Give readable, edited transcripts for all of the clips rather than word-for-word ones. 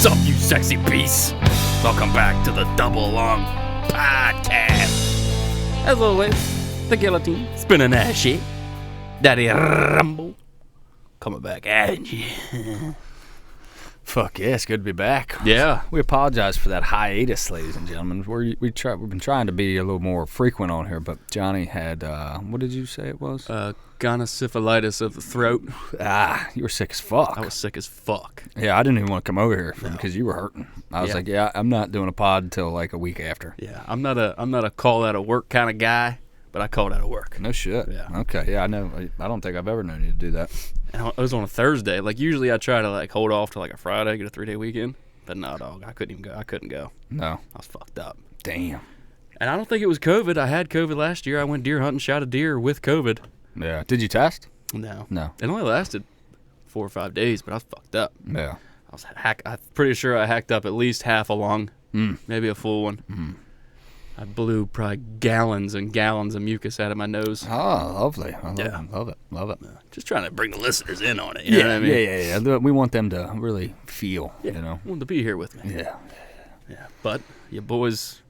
What's up, you sexy beasts? Welcome back to the Double Long Podcast. As always, the guillotine spinning that shit. Daddy Rumble coming back at you. Fuck yeah, it's good to be back. Yeah. We apologize for that hiatus, ladies and gentlemen. We've been trying to be a little more frequent on here, but Johnny had, what did you say it was? Gonosyphilitis of the throat. You were sick as fuck. I was sick as fuck. Yeah, I didn't even want to come over here because you were hurting. I was like, I'm not doing a pod until like a week after. Yeah, I'm not a call out of work kind of guy, but I called out of work. No shit. Yeah. Okay, yeah, I know. I don't think I've ever known you to do that. And it was on a Thursday. Like, usually I try to, like, hold off to, like, a Friday, get a 3-day weekend. But no, dog, I couldn't even go. I couldn't go. No. I was fucked up. Damn. And I don't think it was COVID. I had COVID last year. I went deer hunting, shot a deer with COVID. Yeah. Did you test? No. No. It only lasted 4 or 5 days, but I was fucked up. Yeah. I'm pretty sure I hacked up at least half a lung, maybe a full one. Mm. I blew probably gallons and gallons of mucus out of my nose. Oh, lovely. I love it. Just trying to bring the listeners in on it. You know what I mean? Yeah. We want them to really feel, you know. Want to be here with me. Yeah. Yeah. But your boy's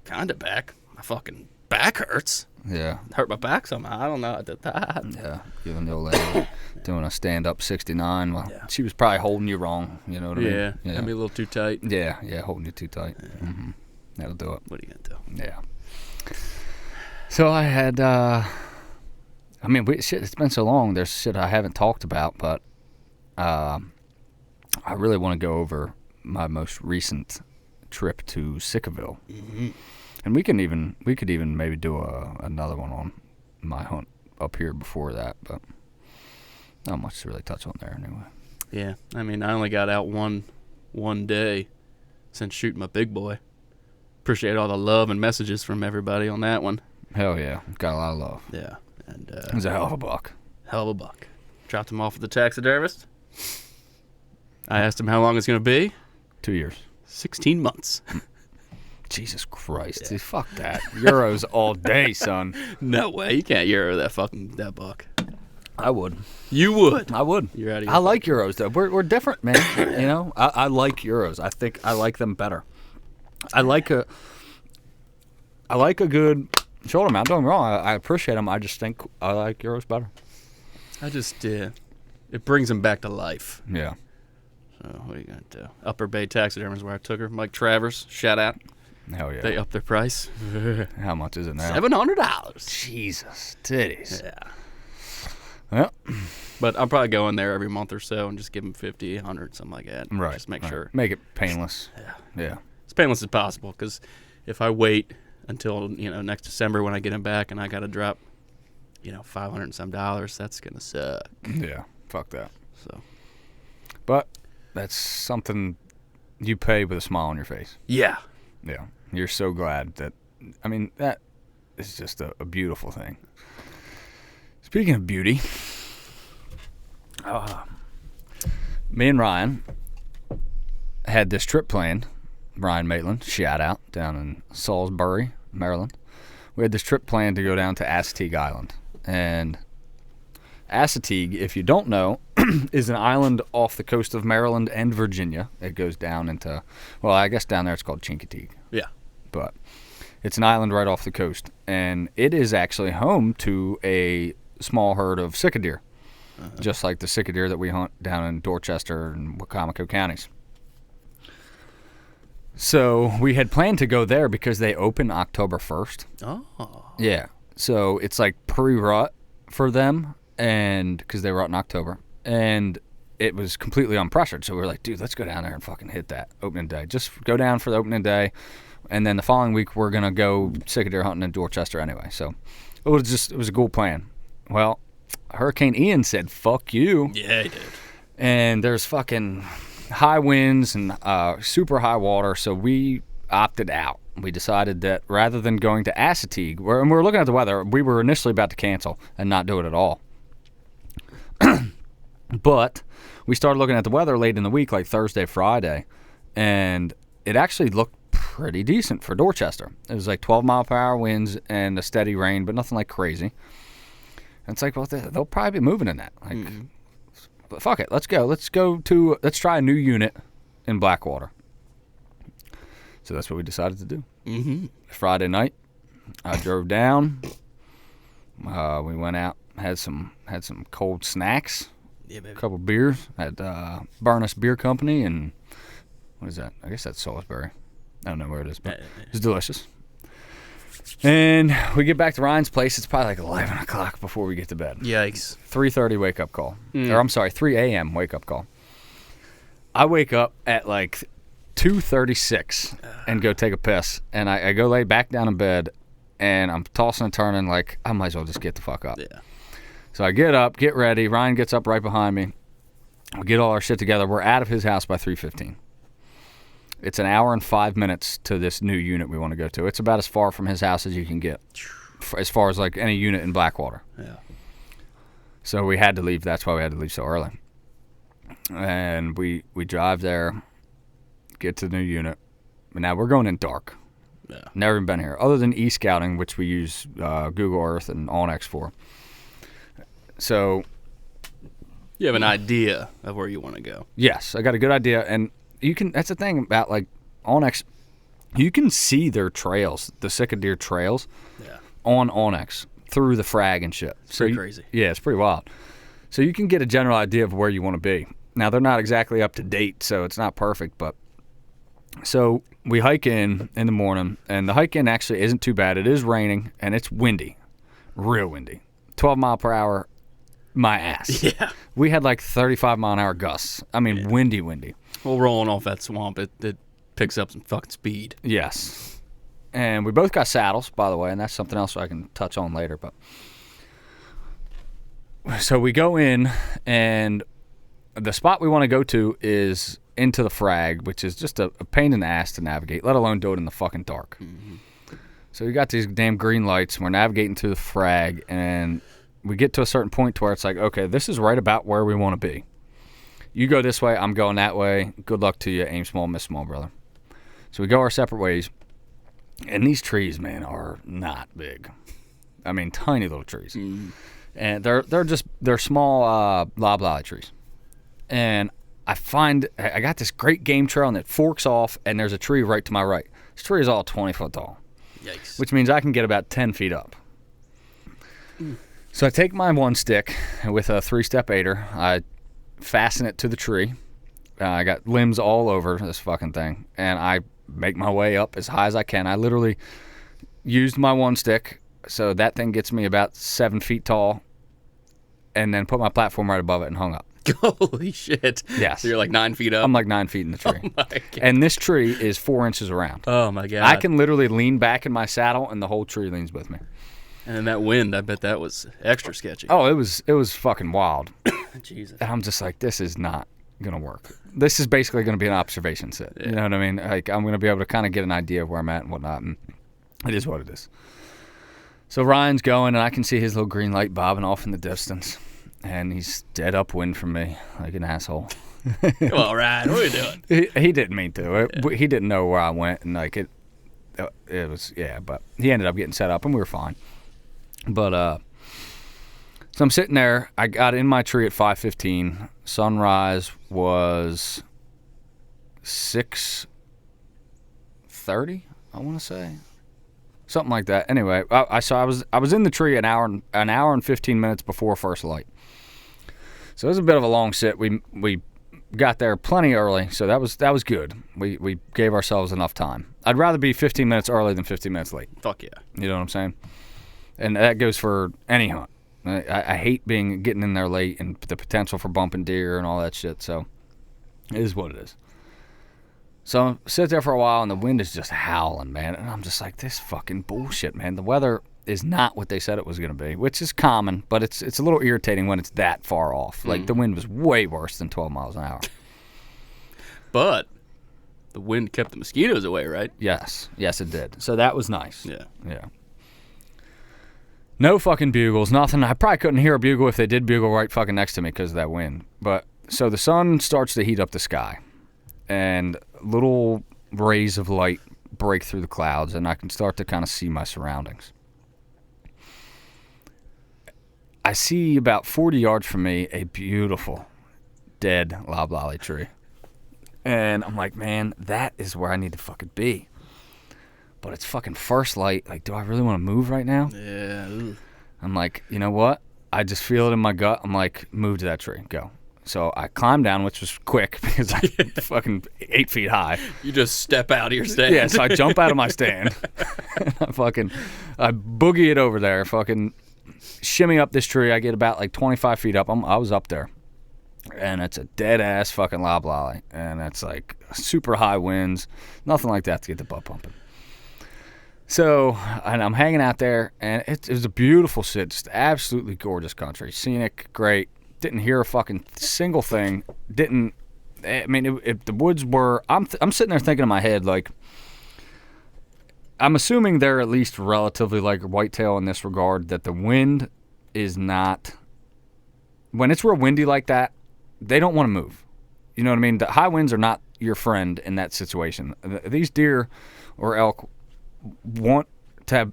kind of back. My fucking back hurts. Yeah. Hurt my back somehow. I don't know. Yeah, giving the old lady doing a stand-up 69. Well, she was probably holding you wrong, you know what I mean? Yeah, had me a little too tight. Yeah, holding you too tight. Yeah. Mm-hmm. That'll do it. What are you going to do? Yeah. So I had, it's been so long, there's shit I haven't talked about, but I really want to go over my most recent trip to Sikaville. Mm-hmm. And we could even maybe do another one on my hunt up here before that, but not much to really touch on there anyway. Yeah, I mean, I only got out one day since shooting my big boy. Appreciate all the love and messages from everybody on that one. Hell yeah, got a lot of love. Yeah, and it was a hell of a buck. Hell of a buck. Dropped him off at the taxidermist. I asked him how long it's going to be. 2 years. 16 months. Jesus Christ. Yeah. Dude, fuck that. Euros all day, son. No way. You can't Euro that buck. I would. You would? I would. You're out of your I like Euros, though. We're different, man. You know? I like Euros. I think I like them better. I like a good shoulder mount. Don't get me wrong. I appreciate them. I just think I like Euros better. It brings them back to life. Yeah. So what are you going to do? Upper Bay Taxidermy is where I took her. Mike Travers, shout out. Hell yeah. They upped their price. How much is it now? $700. Jesus. Titties. Yeah. Well. But I'll probably go in there every month or so and just give them 50, 100, something like that. Right. Just make sure. Make it painless. Yeah. As painless as possible, because if I wait until next December when I get them back and I got to drop $500 and some, that's gonna suck. Yeah, fuck that. So, but that's something you pay with a smile on your face. Yeah, you're so glad that. I mean, that is just a beautiful thing. Speaking of beauty, me and Ryan had this trip planned. Ryan Maitland, shout out, down in Salisbury, Maryland. We had this trip planned to go down to Assateague Island. And Assateague, if you don't know, is an island off the coast of Maryland and Virginia. It goes down into, well, I guess down there it's called Chincoteague. Yeah. But it's an island right off the coast. And it is actually home to a small herd of Sika deer, just like the Sika deer that we hunt down in Dorchester and Wacomico counties. So we had planned to go there because they open October 1st. Oh. Yeah. So it's like pre-rut for them, and because they rut in October. And it was completely unpressured. So we were like, dude, let's go down there and fucking hit that opening day. Just go down for the opening day. And then the following week, we're going to go Sika deer hunting in Dorchester anyway. So it was a cool plan. Well, Hurricane Ian said, fuck you. Yeah, he did. And there's fucking high winds and super high water, so we opted out. We decided that rather than going to Assateague, and we were looking at the weather, we were initially about to cancel and not do it at all. But we started looking at the weather late in the week, like Thursday, Friday, and it actually looked pretty decent for Dorchester. It was like 12-mile-per-hour winds and a steady rain, but nothing like crazy. And it's like, well, they'll probably be moving in that. Like, but fuck it, let's go. Let's try a new unit in Blackwater. So that's what we decided to do. Mm-hmm. Friday night, I drove down. We went out, had some cold snacks, Yeah, a baby. couple beers at Burness Beer Company, and what is that? I guess that's Salisbury. I don't know where it is, but it's delicious. And we get back to Ryan's place. It's probably like 11 o'clock before we get to bed. Yikes. 3:30 wake up call. Or I'm sorry, 3 a.m. wake up call. I wake up at like 2:36 and go take a piss. And I go lay back down in bed, and I'm tossing and turning like I might as well just get the fuck up. Yeah. So I get up, get ready. Ryan gets up right behind me. We get all our shit together. We're out of his house by 3:15. It's an hour and 5 minutes to this new unit we want to go to. It's about as far from his house as you can get, as far as like any unit in Blackwater. Yeah. So we had to leave. That's why we had to leave so early. And we drive there, get to the new unit. But now we're going in dark. Yeah. Never even been here, other than e-scouting, which we use Google Earth and Onyx for. So You have an idea of where you want to go. yes, I got a good idea, and you can. That's the thing about like Onyx. You can see their trails, the Sika deer trails, Yeah. on Onyx through the frag and shit. It's pretty crazy. Yeah, it's pretty wild. So you can get a general idea of where you want to be. Now they're not exactly up to date, so it's not perfect, but so we hike in the morning, and the hike in actually isn't too bad. It is raining and it's windy, real windy, 12 mile per hour. My ass. Yeah. We had like 35 mile an hour gusts. I mean, windy. Well, rolling off that swamp, it picks up some fucking speed. Yes. And we both got saddles, by the way, and that's something else I can touch on later. But so we go in, and the spot we want to go to is into the frag, which is just a pain in the ass to navigate, let alone do it in the fucking dark. Mm-hmm. So we got these damn green lights, and we're navigating through the frag, and we get to a certain point to where it's like, okay, this is right about where we want to be. You go this way, I'm going that way. Good luck to you. Aim small, miss small, brother. So we go our separate ways. And these trees, man, are not big. I mean, tiny little trees. Mm. And they're small loblolly trees. And I got this great game trail, and it forks off, and there's a tree right to my right. This tree is all 20 foot tall. Yikes. Which means I can get about 10 feet up. Mm. So I take my one stick with a 3-step aider. I fasten it to the tree. I got limbs all over this fucking thing. And I make my way up as high as I can. I literally used my one stick, so that thing gets me about 7 feet tall, and then put my platform right above it and hung up. Holy shit. Yes. So you're like 9 feet up? I'm like 9 feet in the tree. Oh my God. And this tree is 4 inches around. Oh my God. I can literally lean back in my saddle, and the whole tree leans with me. And then that wind, I bet that was extra sketchy. Oh, it was fucking wild. Jesus. And I'm just like, this is not gonna work. This is basically gonna be an observation set. Yeah. You know what I mean? Like, I'm gonna be able to kind of get an idea of where I'm at and whatnot, and it is what it is. So Ryan's going, and I can see his little green light bobbing off in the distance, and he's dead upwind from me, like an asshole. Come on, Ryan, what are you doing? He didn't mean to. He didn't know where I went, and like it was, yeah. But he ended up getting set up, and we were fine. But so I'm sitting there. I got in my tree at 5:15. Sunrise was 6:30. I want to say something like that. Anyway, I was in the tree an hour and 15 minutes before first light. So it was a bit of a long sit. We got there plenty early, so that was good. We gave ourselves enough time. I'd rather be 15 minutes early than 15 minutes late. Fuck yeah. You know what I'm saying? And that goes for any hunt. I hate getting in there late and the potential for bumping deer and all that shit. So it is what it is. So I sit there for a while, and the wind is just howling, man. And I'm just like, this fucking bullshit, man. The weather is not what they said it was going to be, which is common, but it's a little irritating when it's that far off. Like, the wind was way worse than 12 miles an hour. But the wind kept the mosquitoes away, right? Yes, it did. So that was nice. Yeah. No fucking bugles, nothing. I probably couldn't hear a bugle if they did bugle right fucking next to me because of that wind. But so the sun starts to heat up the sky, and little rays of light break through the clouds, and I can start to kind of see my surroundings. I see about 40 yards from me a beautiful dead loblolly tree. And I'm like, man, that is where I need to fucking be. But it's fucking first light. Like, do I really want to move right now? Yeah. Ugh. I'm like, you know what? I just feel it in my gut. I'm like, move to that tree. Go. So I climbed down, which was quick because I'm fucking 8 feet high. You just step out of your stand. Yeah, so I jump out of my stand. I boogie it over there. Fucking shimmy up this tree. I get about like 25 feet up. I was up there. And it's a dead-ass fucking loblolly. And it's like super high winds. Nothing like that to get the butt pumping. So, and I'm hanging out there, and it was a beautiful sit. Just absolutely gorgeous country. Scenic, great. Didn't hear a fucking single thing. The woods were... I'm sitting there thinking in my head, like... I'm assuming they're at least relatively like whitetail in this regard, that the wind is not... When it's real windy like that, they don't want to move. You know what I mean? The high winds are not your friend in that situation. These deer or elk want to have...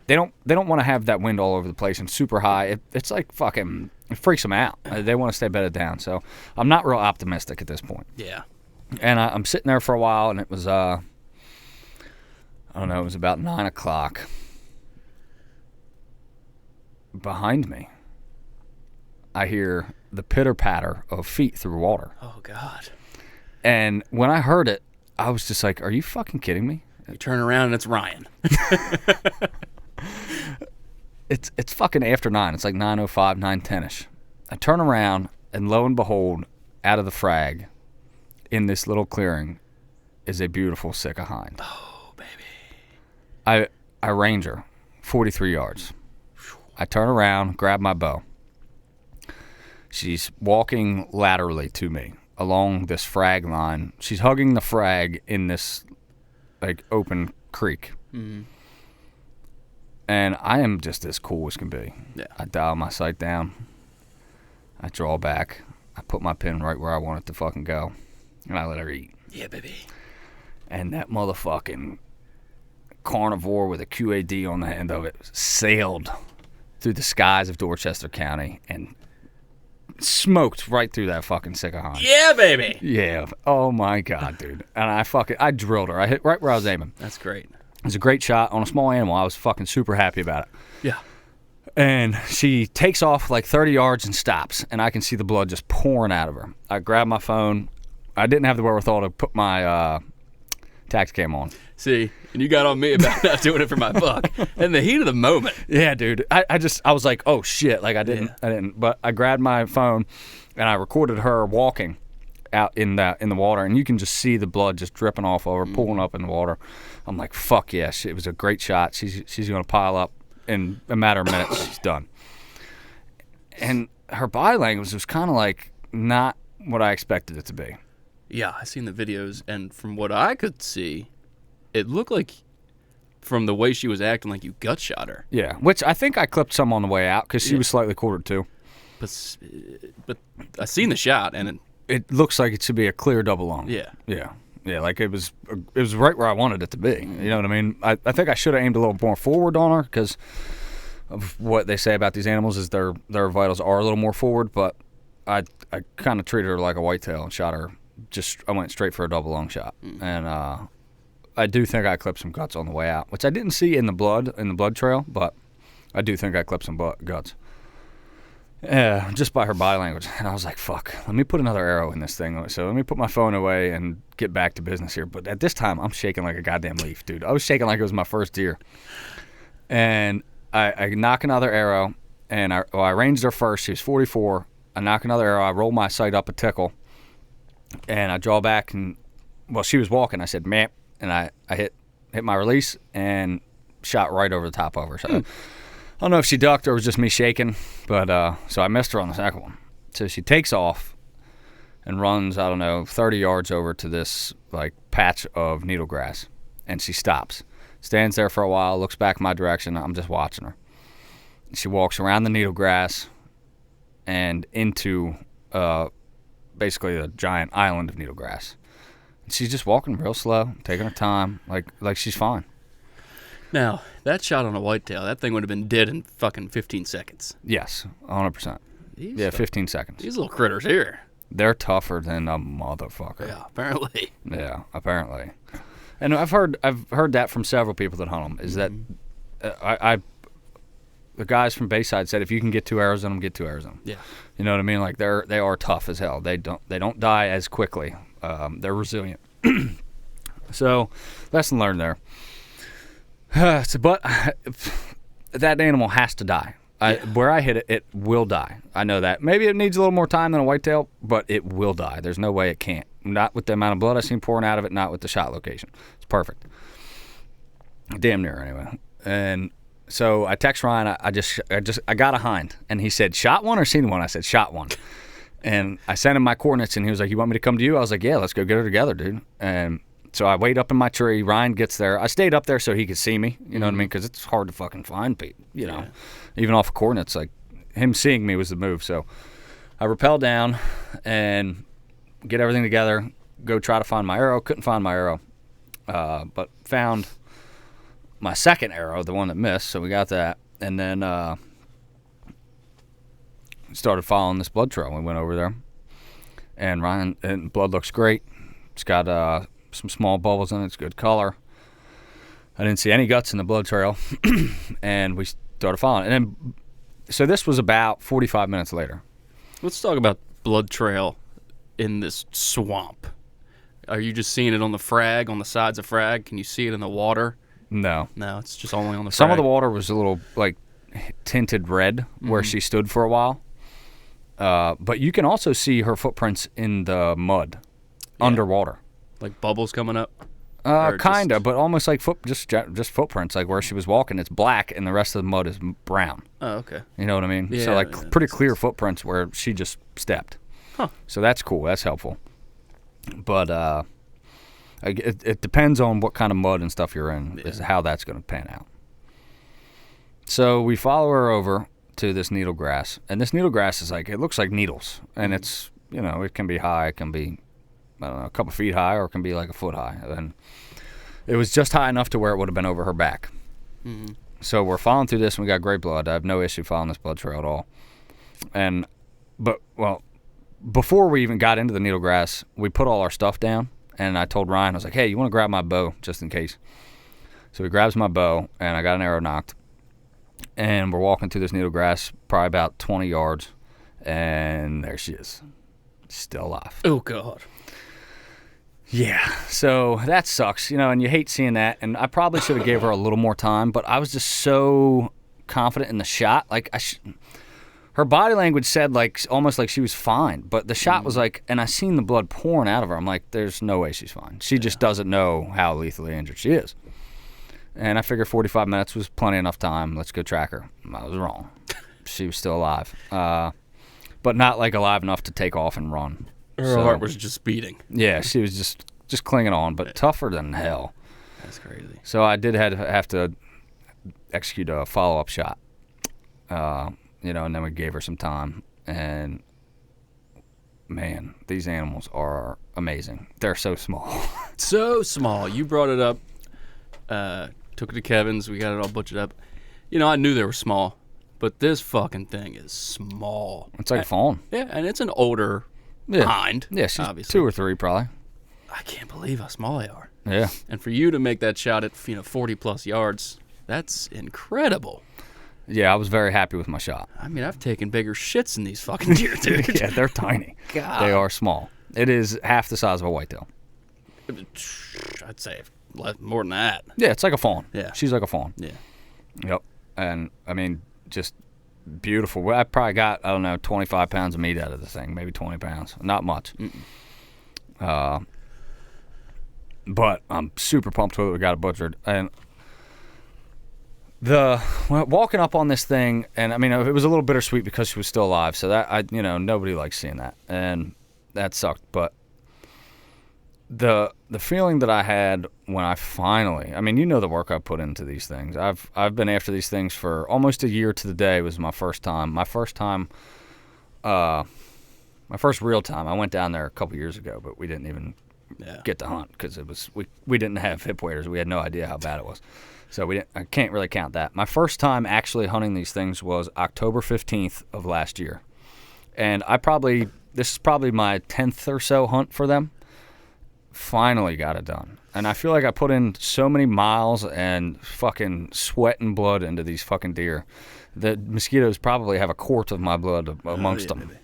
They don't want to have that wind all over the place and super high. It's like fucking... It freaks them out. They want to stay bedded down. So I'm not real optimistic at this point. Yeah. And I'm sitting there for a while, and it was, I don't know, it was about 9 o'clock. Behind me, I hear the pitter-patter of feet through water. Oh, God. And when I heard it, I was just like, are you fucking kidding me? You turn around, and it's Ryan. It's fucking after 9. It's like 9:05, 9:10ish. I turn around, and lo and behold, out of the frag, in this little clearing, is a beautiful Sika hind. Oh, baby. I range her 43 yards. I turn around, grab my bow. She's walking laterally to me along this frag line. She's hugging the frag in this like open creek. Mm-hmm. And I am just as cool as can be. Yeah. I dial my sight down. I draw back. I put my pin right where I want it to fucking go. And I let her eat. Yeah, baby. And that motherfucking carnivore with a QAD on the end of it sailed through the skies of Dorchester County and smoked right through that fucking Sika hind. Yeah, baby. Yeah. Oh, my God, dude. And I drilled her. I hit right where I was aiming. That's great. It was a great shot on a small animal. I was fucking super happy about it. Yeah. And she takes off like 30 yards and stops, and I can see the blood just pouring out of her. I grab my phone. I didn't have the wherewithal to put my tax cam on. See, and you got on me about not doing it for my buck. In the heat of the moment. Yeah, dude. I was like, oh shit, like I didn't. But I grabbed my phone, and I recorded her walking out in the water, and you can just see the blood just dripping off of her, pulling up in the water. I'm like, fuck yes, it was a great shot. She's gonna pile up in a matter of minutes. She's done. And her body language was kind of like not what I expected it to be. Yeah, I seen the videos, and from what I could see, it looked like, from the way she was acting, like you gut shot her. Yeah, which I think I clipped some on the way out because she was slightly quartered too. But I seen the shot, and it looks like it should be a clear double long. Yeah. Like it was right where I wanted it to be. You know what I mean? I think I should have aimed a little more forward on her because of what they say about these animals is their vitals are a little more forward. But I kind of treated her like a whitetail and shot her. I went straight for a double long shot, and I do think I clipped some guts on the way out, which I didn't see in the blood trail, but I do think I clipped some guts. Yeah, just by her body language. And I was like, fuck, let me put another arrow in this thing. So let me put my phone away and get back to business here. But at this time, I'm shaking like a goddamn leaf, dude. I was shaking like it was my first deer. And I knock another arrow, and I ranged her first. She was 44. I knock another arrow. I roll my sight up a tickle, and I draw back. And, well, she was walking. I said, meh. And I hit my release and shot right over the top of her. So I don't know if she ducked or it was just me shaking, but so I missed her on the second one. So she takes off and runs, 30 yards over to this like patch of needle grass, and she stops, stands there for a while, looks back my direction. I'm just watching her. She walks around the needle grass and into basically a giant island of needle grass. And she's just walking real slow, taking her time, like she's fine. Now, that shot on a whitetail, that thing would have been dead in fucking 15 seconds. Yes, 100%. Yeah, 15 seconds. These little critters here. They're tougher than a motherfucker. Yeah, apparently. Yeah, apparently. And I've heard that from several people that hunt them. Is that the guys from Bayside said if you can get 2 arrows in them, get 2 arrows in them. Yeah. You know what I mean? Like they are tough as hell. They don't die as quickly. They're resilient. So, lesson learned there. But that animal has to die. Where I hit it, it will die. I know that. Maybe it needs a little more time than a whitetail, but it will die. There's no way it can't. Not with the amount of blood I've seen pouring out of it, not with the shot location. It's perfect. Damn near, anyway. And so I text Ryan. I got a hind, and he said, "Shot one or seen one?" I said, "Shot one." And I sent him my coordinates, and he was like, "You want me to come to you?" I was like, "Yeah, let's go get her together, dude." And so I wait up in my tree. Ryan gets there. I stayed up there so he could see me. You know what I mean? Because it's hard to fucking find people. You know, even off of coordinates. Like him seeing me was the move. So I rappel down and get everything together. Go try to find my arrow. Couldn't find my arrow, but found my second arrow, the one that missed. So we got that, and then started following this blood trail. We went over there, and Ryan, and blood looks great. It's got some small bubbles in it. It's good color. I didn't see any guts in the blood trail, and we started following. And then, so this was about 45 minutes later. Let's talk about blood trail in this swamp. Are you just seeing it on the sides of frag? Can you see it in the water? No, it's just only on the frag. Some of the water was a little like tinted red where she stood for a while. But you can also see her footprints in the mud underwater. Like bubbles coming up? Kinda, but almost like just footprints. Like where she was walking, it's black, and the rest of the mud is brown. Oh, okay. You know what I mean? Yeah, so like pretty clear footprints where she just stepped. Huh. So that's cool. That's helpful. But it depends on what kind of mud and stuff you're in, is how that's going to pan out. So we follow her over to this needle grass, and this needle grass is like, it looks like needles, and it's, you know, it can be high, it can be, I don't know, a couple feet high, or it can be like a foot high. And it was just high enough to where it would have been over her back. Mm-hmm. So we're following through this, and we got great blood. I have no issue following this blood trail at all. Well, before we even got into the needle grass, we put all our stuff down, and I told Ryan, I was like, hey, you want to grab my bow just in case? So he grabs my bow, and I got an arrow knocked. And we're walking through this needle grass, probably about 20 yards, and there she is, still alive. Oh, God. Yeah, so that sucks, you know, and you hate seeing that. And I probably should have gave her a little more time, but I was just so confident in the shot. Like, her body language said, like, almost like she was fine, but the shot was like, and I seen the blood pouring out of her. I'm like, there's no way she's fine. She just doesn't know how lethally injured she is. And I figured 45 minutes was plenty enough time. Let's go track her. I was wrong. She was still alive, but not like alive enough to take off and run. Her heart was just beating. Yeah, she was just clinging on, but tougher than hell. That's crazy. So I did have to execute a follow-up shot, you know, and then we gave her some time. And, man, these animals are amazing. They're so small. So small. You brought it up. Took it to Kevin's. We got it all butchered up. You know, I knew they were small, but this fucking thing is small. It's like a fawn. Yeah, and it's an older hind. Yeah, she's obviously 2 or 3 probably. I can't believe how small they are. Yeah. And for you to make that shot at 40 plus yards, that's incredible. Yeah, I was very happy with my shot. I mean, I've taken bigger shits than these fucking deer, dude. Yeah, they're tiny. God. They are small. It is half the size of a whitetail. I'd say more than that. Yeah, it's like a fawn. Yeah. She's like a fawn. Yeah. Yep. And, I mean, just beautiful. I probably got, I don't know, 25 pounds of meat out of the thing, maybe 20 pounds. Not much. But I'm super pumped with it. We got it butchered. And walking up on this thing, and I mean, it was a little bittersweet because she was still alive. So that, nobody likes seeing that. And that sucked. But the feeling that I had when I finally, I mean, you know the work I put into these things. I've been after these things for almost a year to the day. Was my first time. My first real time. I went down there a couple years ago, but we didn't even get to hunt because it was we didn't have hip waders. We had no idea how bad it was, so I can't really count that. My first time actually hunting these things was October 15th of last year, and I probably this is probably my 10th or so hunt for them. Finally got it done. And I feel like I put in so many miles and fucking sweat and blood into these fucking deer. The mosquitoes probably have a quart of my blood amongst them. Maybe.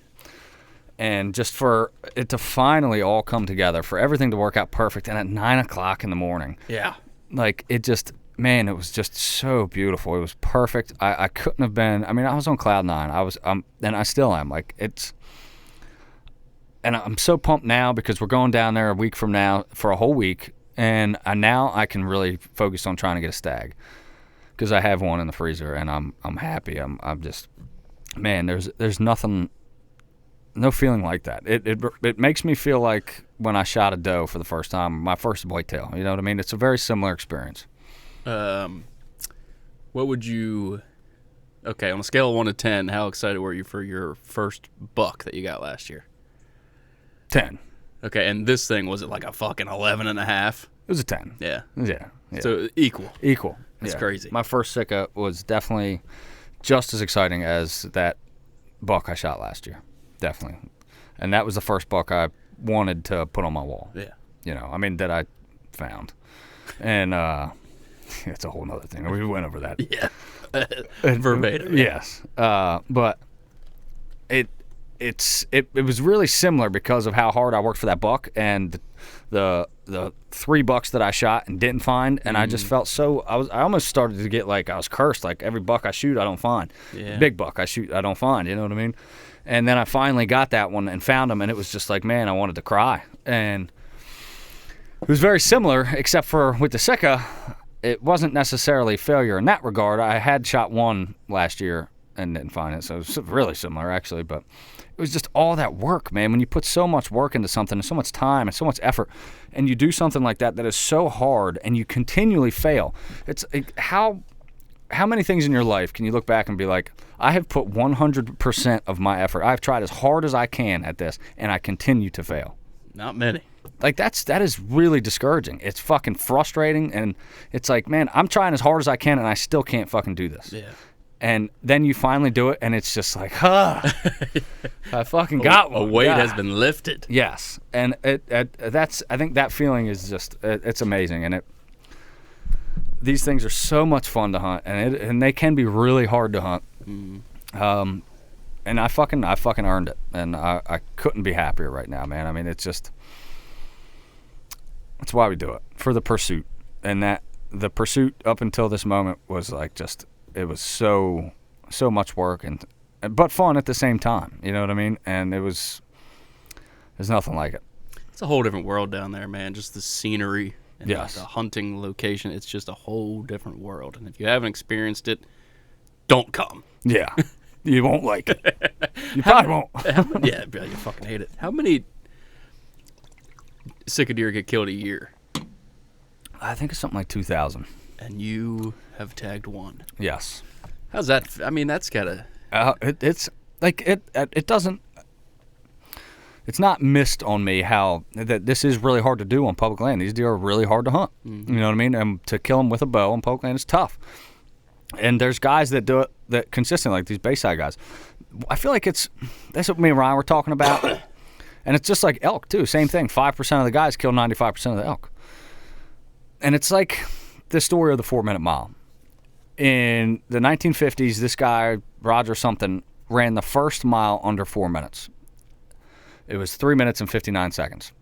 And just for it to finally all come together, for everything to work out perfect, and at 9 o'clock in the morning. Yeah. Like, it just, man, it was just so beautiful. It was perfect. I couldn't have been, I mean, I was on cloud nine. And I still am. Like, and I'm so pumped now because we're going down there a week from now for a whole week. And now I can really focus on trying to get a stag because I have one in the freezer and I'm happy. I'm just, man, there's nothing, no feeling like that. It makes me feel like when I shot a doe for the first time, my first whitetail. You know what I mean? It's a very similar experience. What would you? Okay, on a scale of 1 to 10, how excited were you for your first buck that you got last year? 10. Okay, and this thing, was it like a fucking 11 and a half? It was a 10. Yeah. Yeah. So equal. That's Yeah. crazy. My first Sika was definitely just as exciting as that buck I shot last year. Definitely. And that was the first buck I wanted to put on my wall. Yeah. You know, I mean, that I found. And it's a whole nother thing. We went over that. Yeah. Verbatim. Yes. But it was really similar because of how hard I worked for that buck and the 3 bucks that I shot and didn't find, and I just felt so I almost started to get like I was cursed. Like, every buck I shoot I don't find. Yeah. Big buck I shoot I don't find. You know what I mean? And then I finally got that one and found him, and it was just like, man, I wanted to cry. And it was very similar, except for with the Sika, it wasn't necessarily failure in that regard. I had shot one last year and didn't find it, so it was really similar actually, but it was just all that work, man. When you put so much work into something and so much time and so much effort, and you do something like that is so hard, and you continually fail. How many things in your life can you look back and be like, I have put 100% of my effort. I've tried as hard as I can at this, and I continue to fail. Not many. Like, that is really discouraging. It's fucking frustrating, and it's like, man, I'm trying as hard as I can, and I still can't fucking do this. Yeah. And then you finally do it, and it's just like, I fucking got one. A weight has been lifted. Yes, and I think that feeling is just, it's amazing, and these things are so much fun to hunt, and they can be really hard to hunt. And I fucking earned it, and I couldn't be happier right now, man. I mean, it's just, that's why we do it, for the pursuit, and that the pursuit up until this moment was like just. It was so much work but fun at the same time. You know what I mean? And there's nothing like it. It's a whole different world down there, man. Just the scenery and Yes. the hunting location. It's just a whole different world. And if you haven't experienced it, don't come. Yeah. You won't like it. You probably won't. Yeah, you fucking hate it. How many Sika deer get killed a year? I think it's something like 2,000. And you have tagged one. Yes. How's that? I mean, that's gotta. It's like it doesn't. It's not missed on me how that this is really hard to do on public land. These deer are really hard to hunt. Mm-hmm. You know what I mean? And to kill them with a bow on public land is tough. And there's guys that do it that consistently, like these Bayside guys. I feel like that's what me and Ryan were talking about. And it's just like elk too. Same thing. 5% of the guys kill 95% of the elk. And it's like the story of the 4-minute mile. In the 1950s, this guy, Roger something, ran the first mile under 4 minutes. It was 3 minutes and 59 seconds.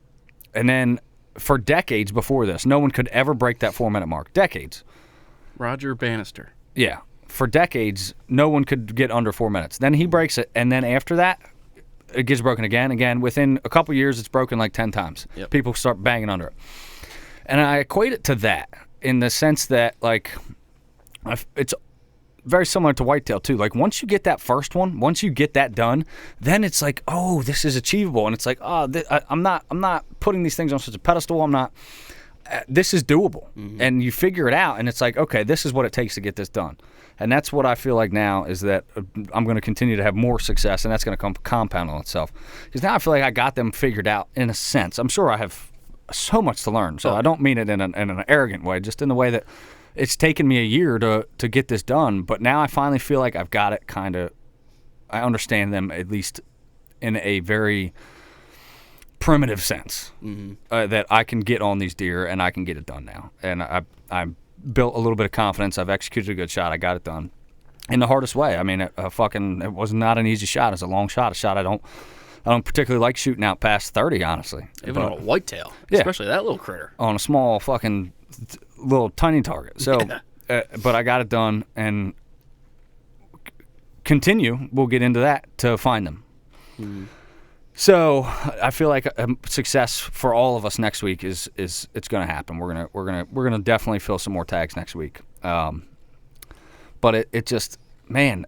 And then for decades before this, no one could ever break that 4-minute mark. Decades. Roger Bannister. Yeah. For decades, no one could get under 4 minutes. Then he breaks it, and then after that, it gets broken again. Within a couple years, it's broken like 10 times. Yep. People start banging under it. And I equate it to that in the sense that, like, it's very similar to whitetail, too. Like, once you get that first one, once you get that done, then it's like, oh, this is achievable. And it's like, oh, I'm not putting these things on such a pedestal. I'm not. This is doable. Mm-hmm. And you figure it out, and it's like, okay, this is what it takes to get this done. And that's what I feel like now is that I'm going to continue to have more success, and that's going to compound on itself. Because now I feel like I got them figured out in a sense. I'm sure I have so much to learn. So I don't mean it in an arrogant way, just in the way that it's taken me a year to get this done. But now I finally feel like I've got it kind of, I understand them at least in a very primitive sense that I can get on these deer and I can get it done now. And I built a little bit of confidence. I've executed a good shot. I got it done in the hardest way. I mean, it was not an easy shot. It's a long shot. A shot I don't particularly like shooting out past 30, honestly. Even on a whitetail, especially that little critter. On a small fucking little tiny target. So, but I got it done and we'll get into that to find them. So I feel like success for all of us next week is it's going to happen. We're gonna definitely fill some more tags next week. But it just, man,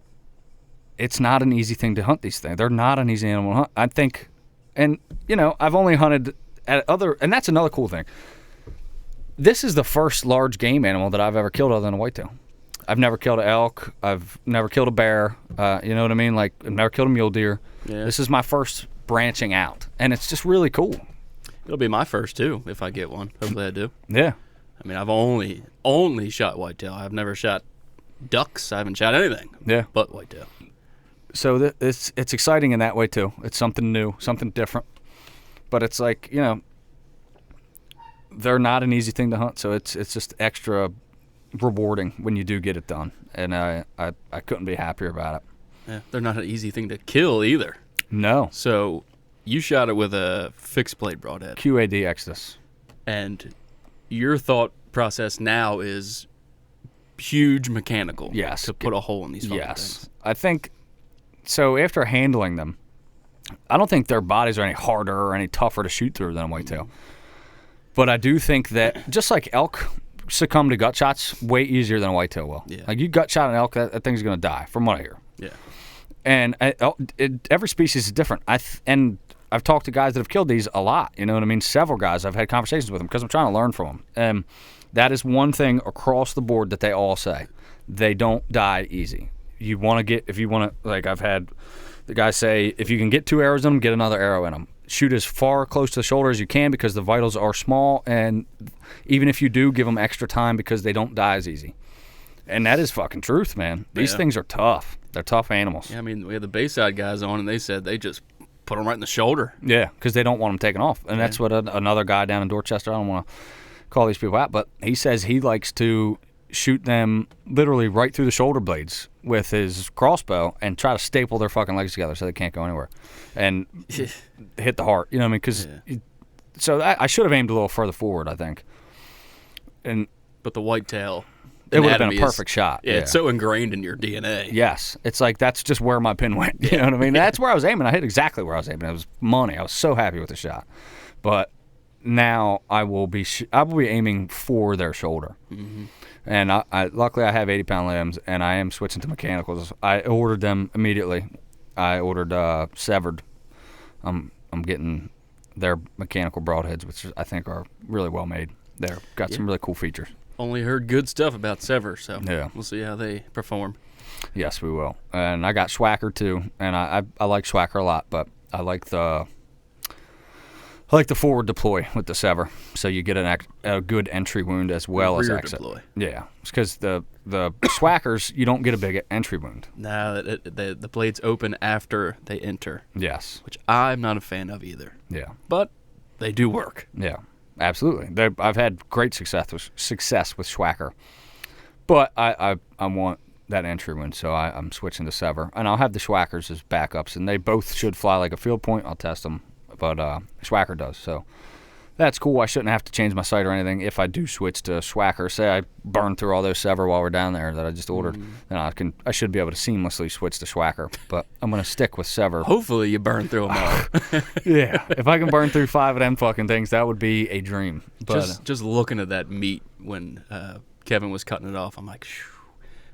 it's not an easy thing to hunt these things. They're not an easy animal to hunt, I think. And I've only hunted and that's another cool thing. This is the first large game animal that I've ever killed other than a whitetail. I've never killed an elk. I've never killed a bear. You know what I mean? Like, I've never killed a mule deer. Yeah. This is my first branching out, and it's just really cool. It'll be my first too if I get one. Hopefully I do. Yeah. I mean, I've only shot whitetail. I've never shot ducks. I haven't shot anything. Yeah. But whitetail. So it's exciting in that way too. It's something new, something different. But it's like, they're not an easy thing to hunt, so it's just extra rewarding when you do get it done. And I couldn't be happier about it. Yeah, they're not an easy thing to kill either. No. So you shot it with a fixed blade broadhead. QAD Exodus. And your thought process now is huge mechanical. Yes. To put a hole in these fucking things. I think, so after handling them, I don't think their bodies are any harder or any tougher to shoot through than a whitetail. But I do think that just like elk succumb to gut shots way easier than a whitetail will. Yeah. Like, you gut shot an elk, that thing's going to die, from what I hear. Yeah. And every species is different. And I've talked to guys that have killed these a lot. You know what I mean? Several guys. I've had conversations with them because I'm trying to learn from them. And that is one thing across the board that they all say. They don't die easy. I've had the guys say, if you can get 2 arrows in them, get another arrow in them. Shoot as far close to the shoulder as you can because the vitals are small, and even if you do, give them extra time because they don't die as easy. And that is fucking truth, man. These things are tough. They're tough animals. Yeah, I mean, we had the Bayside guys on, and they said they just put them right in the shoulder. Yeah, because they don't want them taken off. And that's what another guy down in Dorchester, I don't want to call these people out, but he says he likes to shoot them literally right through the shoulder blades with his crossbow and try to staple their fucking legs together so they can't go anywhere and hit the heart. You know what I mean? Because so I should have aimed a little further forward, I think. But the whitetail, it would have been a perfect shot. Yeah, it's so ingrained in your DNA. Yes, it's like that's just where my pin went. You know what I mean? That's where I was aiming. I hit exactly where I was aiming. It was money. I was so happy with the shot. But now I will be aiming for their shoulder. Mm-hmm. And I luckily I have 80-pound limbs, and I am switching to mechanicals. I ordered them immediately. I ordered Severed. I'm getting their mechanical broadheads, which I think are really well made. They've got some really cool features. Only heard good stuff about Sever, so yeah, we'll see how they perform. Yes, we will. And I got Schwacker too, and I like Schwacker a lot, but I like the forward deploy with the Sever, so you get a good entry wound as well as exit. Deploy. Yeah, it's because the Schwackers, you don't get a big entry wound. No, the blades open after they enter. Yes, which I'm not a fan of either. Yeah, but they do work. Yeah, absolutely. I've had great success with Schwacker, but I want that entry wound, so I'm switching to Sever, and I'll have the Schwackers as backups, and they both should fly like a field point. I'll test them. But Schwacker does, so that's cool. I shouldn't have to change my sight or anything if I do switch to Schwacker. Say I burn through all those Sever while we're down there that I just ordered, then I should be able to seamlessly switch to Schwacker. But I'm going to stick with Sever. Hopefully you burn through them all. Yeah, if I can burn through 5 of them fucking things, that would be a dream. But just looking at that meat when Kevin was cutting it off, I'm like, phew.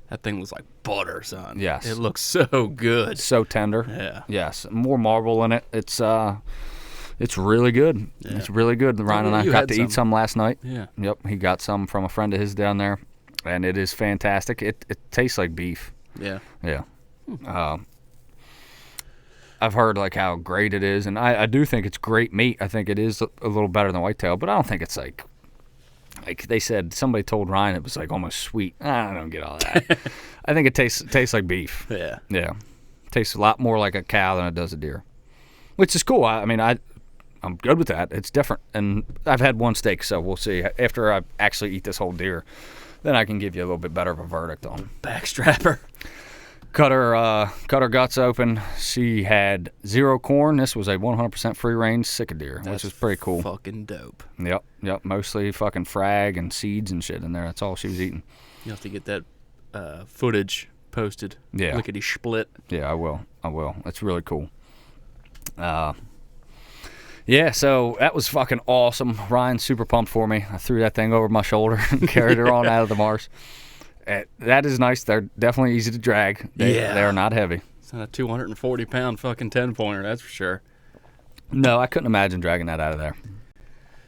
That thing looks like butter, son. Yes. It looks so good. So tender. Yeah. Yes. More marble in it. It's really good. Yeah. It's really good. Ryan and I got to eat some last night. Yeah. Yep. He got some from a friend of his down there, and it is fantastic. It tastes like beef. Yeah. Yeah. I've heard like how great it is, and I do think it's great meat. I think it is a little better than whitetail, but I don't think it's like they said, somebody told Ryan it was like almost sweet. I don't get all that. I think it tastes like beef. Yeah. Yeah. Tastes a lot more like a cow than it does a deer. which is cool. I'm good with that. It's different, and I've had one steak, so we'll see. After I actually eat this whole deer, then I can give you a little bit better of a verdict on Backstrapper. Cut her guts open. She had 0 corn. This was a 100% free range Sika deer, which was pretty cool. Fucking dope. Yep. Mostly fucking frag and seeds and shit in there. That's all she was eating. You have to get that footage posted. Yeah. Lickety split. Yeah, I will. That's really cool. Yeah, so that was fucking awesome. Ryan's super pumped for me. I threw that thing over my shoulder and carried her on out of the marsh. That is nice. They're definitely easy to drag. They're not heavy. It's not a 240-pound fucking 10-pointer, that's for sure. No, I couldn't imagine dragging that out of there.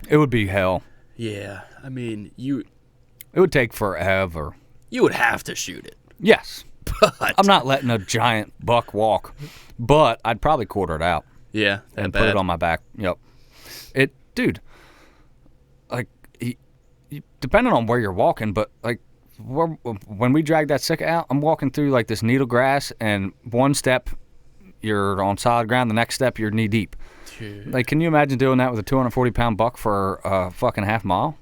It would be hell. Yeah, I mean, It would take forever. You would have to shoot it. Yes. But I'm not letting a giant buck walk, but I'd probably quarter it out. Yeah, and put it on my back. Yep. Dude, like, depending on where you're walking, but, like, when we drag that Sika out, I'm walking through, like, this needle grass, and one step, you're on solid ground. The next step, you're knee-deep. Dude. Like, can you imagine doing that with a 240-pound buck for a fucking half mile?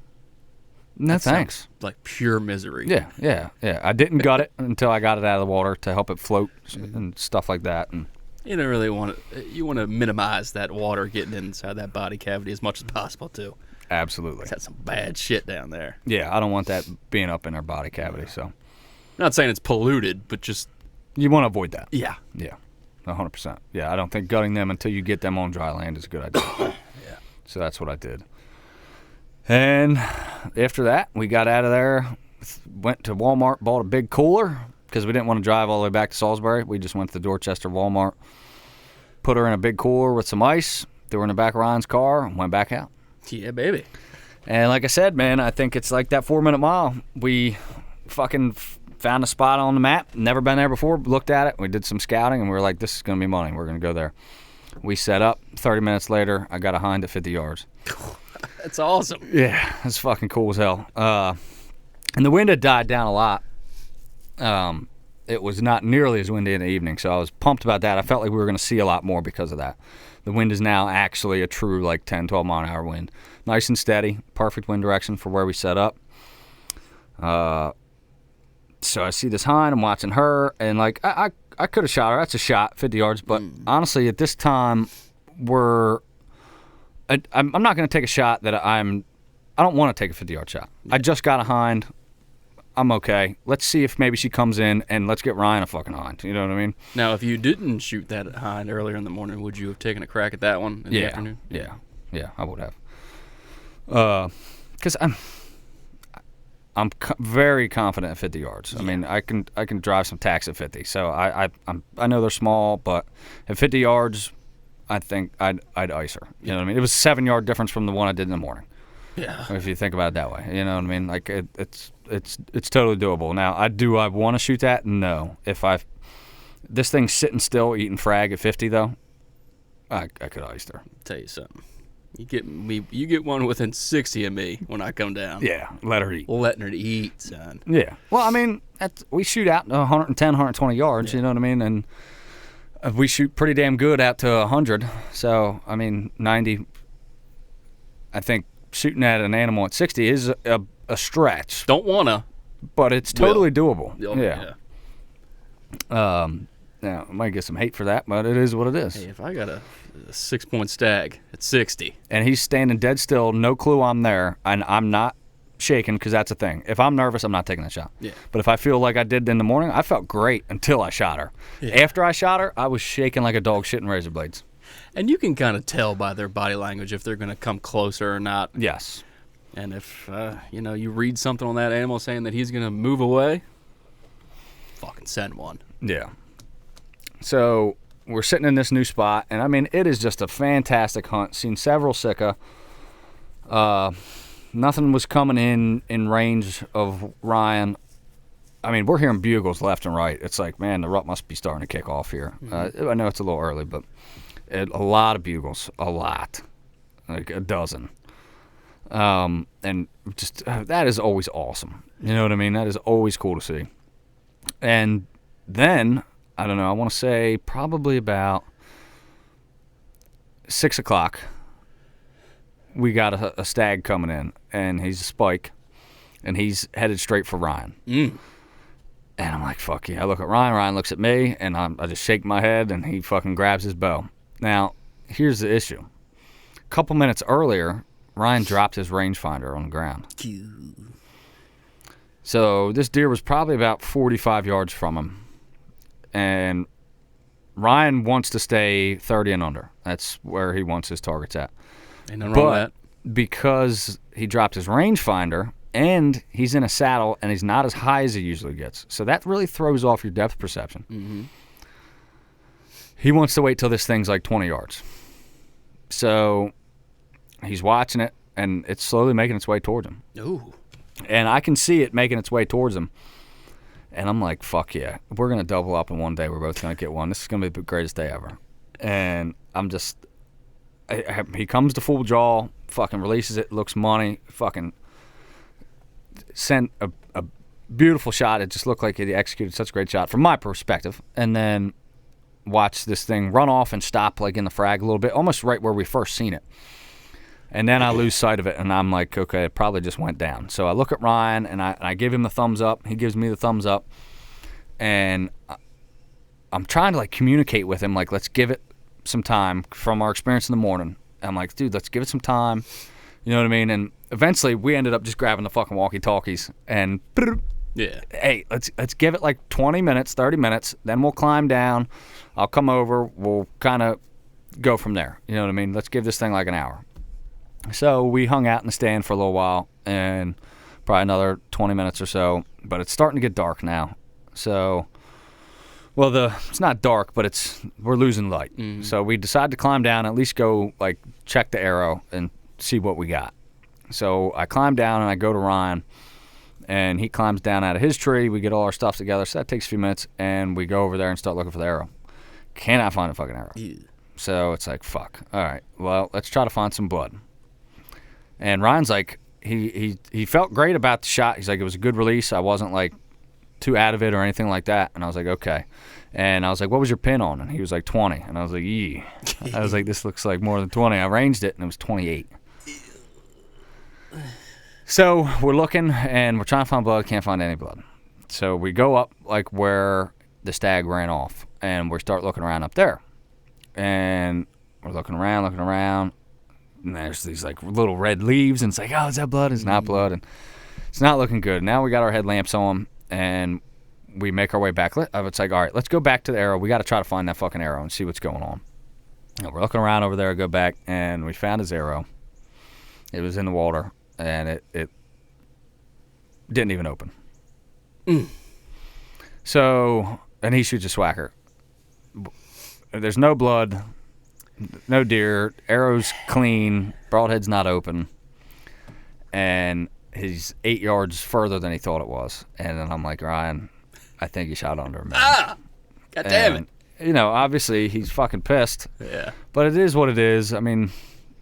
No, thanks. Like pure misery. Yeah. I didn't gut it until I got it out of the water to help it float and stuff like that, and you don't really want to. You want to minimize that water getting inside that body cavity as much as possible too. Absolutely. It's had some bad shit down there. Yeah, I don't want that being up in our body cavity. So, I'm not saying it's polluted, but just you want to avoid that. Yeah. 100%. Yeah, I don't think gutting them until you get them on dry land is a good idea. Yeah. So that's what I did. And after that, we got out of there, went to Walmart, bought a big cooler because we didn't want to drive all the way back to Salisbury. We just went to the Dorchester Walmart, put her in a big cooler with some ice, threw her in the back of Ryan's car, and went back out. Yeah, baby. And like I said, man, I think it's like that 4-minute mile. We fucking found a spot on the map, never been there before, looked at it, we did some scouting, and we were like, this is going to be money. We're going to go there. We set up. 30 minutes later, I got a hind at 50 yards. That's awesome. Yeah, that's fucking cool as hell. And the wind had died down a lot. It was not nearly as windy in the evening, so I was pumped about that. I felt like we were going to see a lot more because of that. The wind is now actually a true like 10, 12 mile an hour wind. Nice and steady, perfect wind direction for where we set up. So I see this hind, I'm watching her, and like I could have shot her. That's a shot, 50 yards, but honestly at this time I'm not going to take a shot that I don't want to take a 50-yard shot. I just got a hind. I'm okay. Let's see if maybe she comes in, and let's get Ryan a fucking hind. You know what I mean? Now, if you didn't shoot that hind earlier in the morning, would you have taken a crack at that one in the afternoon? Yeah, I would have. Because I'm very confident at 50 yards. I mean, I can drive some tacks at 50. So I know they're small, but at 50 yards, I think I'd ice her. You know what I mean? It was a 7-yard difference from the one I did in the morning. Yeah. If you think about it that way, you know what I mean? Like it's totally doable. Now, I want to shoot that? No. This thing's sitting still eating frag at 50 though, I could ice her. Tell you something. You get one within 60 of me when I come down. Yeah, let her eat. Letting her eat, son. Yeah. Well, I mean, we shoot out 110, 120 yards. Yeah. You know what I mean? And we shoot pretty damn good out to 100. So, I mean, 90. I think shooting at an animal at 60 is a stretch. Don't wanna, but it's totally doable. Oh, yeah. Now, I might get some hate for that, but it is what it is. Hey, if I got a 6-point stag at 60, and he's standing dead still, no clue I'm there, and I'm not shaking because that's a thing. If I'm nervous, I'm not taking that shot. Yeah. But if I feel like I did in the morning, I felt great until I shot her. Yeah. After I shot her, I was shaking like a dog shitting razor blades. And you can kind of tell by their body language if they're going to come closer or not. Yes. And if you read something on that animal saying that he's going to move away, fucking send one. Yeah. So we're sitting in this new spot, and I mean, it is just a fantastic hunt. Seen several Sika. Nothing was coming in range of Ryan. I mean, we're hearing bugles left and right. It's like, man, the rut must be starting to kick off here. Mm-hmm. I know it's a little early, but a lot of bugles, a lot, like a dozen. And just that is always awesome. You know what I mean? That is always cool to see. And then, I don't know, I want to say probably about 6 o'clock, we got a stag coming in, and he's a spike, and he's headed straight for Ryan. Mm. And I'm like, fuck yeah. I look at Ryan. Ryan looks at me, and I just shake my head, and he fucking grabs his bow. Now, here's the issue. A couple minutes earlier, Ryan dropped his rangefinder on the ground. So this deer was probably about 45 yards from him. And Ryan wants to stay 30 and under. That's where he wants his targets at. Ain't nothing wrong with that. Because he dropped his rangefinder and he's in a saddle and he's not as high as he usually gets. So that really throws off your depth perception. Mm-hmm. He wants to wait till this thing's like 20 yards. So he's watching it and it's slowly making its way towards him. Ooh. And I can see it making its way towards him. And I'm like, fuck yeah. We're going to double up, and one day we're both going to get one. This is going to be the greatest day ever. And I'm just... he comes to full jaw, fucking releases it, looks money, fucking sent a beautiful shot. It just looked like he executed such a great shot from my perspective. And then watch this thing run off and stop like in the frag a little bit, almost right where we first seen it. And then I lose sight of it, and I'm like, okay, it probably just went down. So I look at Ryan, and I give him the thumbs up. He gives me the thumbs up. And I'm trying to, like, communicate with him, like, let's give it some time from our experience in the morning. I'm like, dude, let's give it some time. You know what I mean? And eventually we ended up just grabbing the fucking walkie-talkies and, yeah, hey, let's give it, like, 20 minutes, 30 minutes. Then we'll climb down. I'll come over. We'll kind of go from there. You know what I mean? Let's give this thing, like, an hour. So we hung out in the stand for a little while, and probably another 20 minutes or so. But it's starting to get dark now. So, well, it's not dark, but we're losing light. Mm-hmm. So we decided to climb down, at least go like check the arrow and see what we got. So I climb down and I go to Ryan, and he climbs down out of his tree. We get all our stuff together. So that takes a few minutes, and we go over there and start looking for the arrow. Cannot find a fucking arrow. Yeah. So it's like, fuck. All right, well, let's try to find some blood. And Ryan's like, he felt great about the shot. He's like, it was a good release. I wasn't like too out of it or anything like that. And I was like, okay. And I was like, what was your pin on? And he was like, 20. And I was like, yeah. I was like, this looks like more than 20. I ranged it, and it was 28. So we're looking, and we're trying to find blood. Can't find any blood. So we go up like where the stag ran off, and we start looking around up there. And we're looking around. And there's these like little red leaves, and it's like, oh, is that blood? It's not blood, and it's not looking good. Now we got our headlamps on, and we make our way back. It's like, all right, let's go back to the arrow. We got to try to find that fucking arrow and see what's going on. And we're looking around over there. I go back, and we found his arrow. It was in the water, and it didn't even open. Mm. So, and he shoots a swacker. There's no blood. No deer, arrow's clean, broadhead's not open, and he's 8 yards further than he thought it was. And then I'm like, Ryan, I think he shot under him. Ah! God damn it. You know, obviously he's fucking pissed. Yeah. But it is what it is. I mean,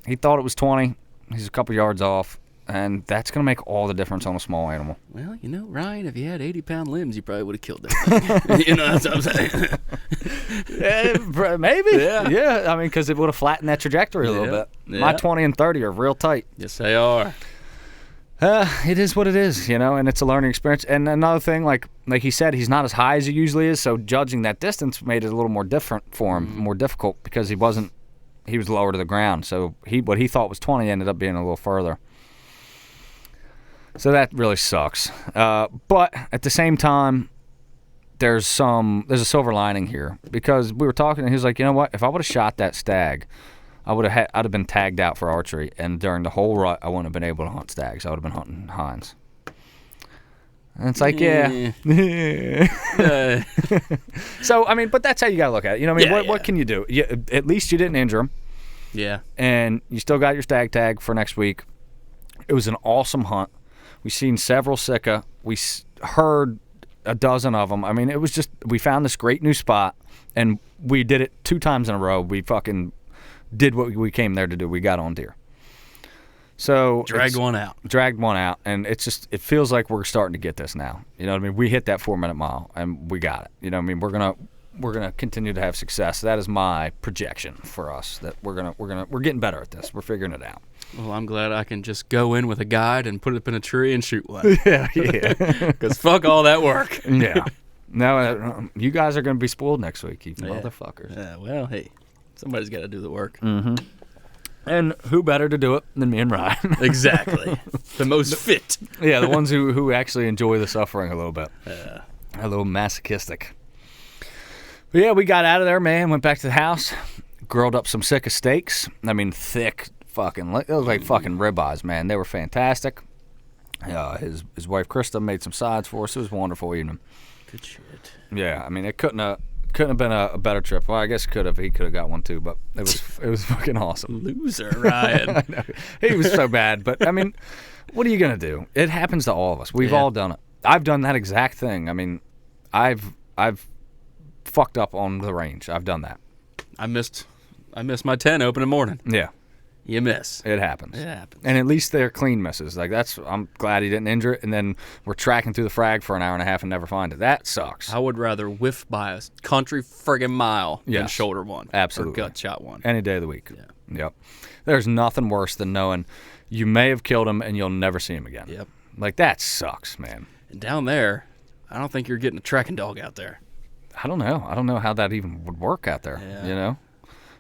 he thought it was 20. He's a couple yards off, and that's going to make all the difference on a small animal. Well, you know, Ryan, if you had 80-pound limbs, you probably would have killed that thing. You know, that's what I'm saying. Maybe. Yeah. I mean, because it would have flattened that trajectory a little bit. Yeah. My 20 and 30 are real tight. Yes, they are. It is what it is, you know, and it's a learning experience. And another thing, like he said, he's not as high as he usually is, so judging that distance made it a little more different for him, more difficult, because he was lower to the ground. So what he thought was 20 ended up being a little further. So that really sucks. But at the same time, there's a silver lining here, because we were talking, and he was like, you know what? If I would have shot that stag, I'd have been tagged out for archery, and during the whole rut, I wouldn't have been able to hunt stags. I would have been hunting hinds. And it's like, yeah. So, I mean, but that's how you got to look at it. You know what I mean? What can you do? At least you didn't injure him. Yeah. And you still got your stag tag for next week. It was an awesome hunt. We seen several Sika. We heard a dozen of them. I mean, it was just, we found this great new spot, and we did it 2 times in a row. We fucking did what we came there to do. We got on deer. So dragged one out, and it feels like we're starting to get this now. You know what I mean? We hit that 4-minute mile, and we got it. You know what I mean? we're gonna continue to have success. That is my projection for us. That we're getting better at this. We're figuring it out. Well, I'm glad I can just go in with a guide and put it up in a tree and shoot one. Yeah. Because fuck all that work. Yeah. No, you guys are gonna be spoiled next week, you motherfuckers. Yeah, well, hey, somebody's got to do the work. Mm-hmm. And who better to do it than me and Ryan? Exactly. The most fit. Yeah, the ones who actually enjoy the suffering a little bit. A little masochistic. But yeah, we got out of there, man. Went back to the house, grilled up some Sika steaks. I mean, thick fucking, it was like fucking ribeyes, man. They were fantastic. His wife Krista made some sides for us. It was a wonderful evening. Good shit. Yeah, I mean, it couldn't have been a better trip. Well, I guess it could have. He could have got one too, but it was fucking awesome. Loser, Ryan. I know. He was so bad, but I mean, what are you gonna do? It happens to all of us. We've all done it. I've done that exact thing. I mean, I've fucked up on the range. I've done that. I missed my 10 opening morning. Yeah. You miss. It happens. It happens. And at least they're clean misses. Like I'm glad he didn't injure it. And then we're tracking through the frag for an hour and a half and never find it. That sucks. I would rather whiff by a country friggin' mile than Yes. shoulder one. Absolutely. Or gut shot one. Any day of the week. Yeah. Yep. There's nothing worse than knowing you may have killed him and you'll never see him again. Yep. Like that sucks, man. And down there, I don't think you're getting a tracking dog out there. I don't know. I don't know how that even would work out there. Yeah. You know?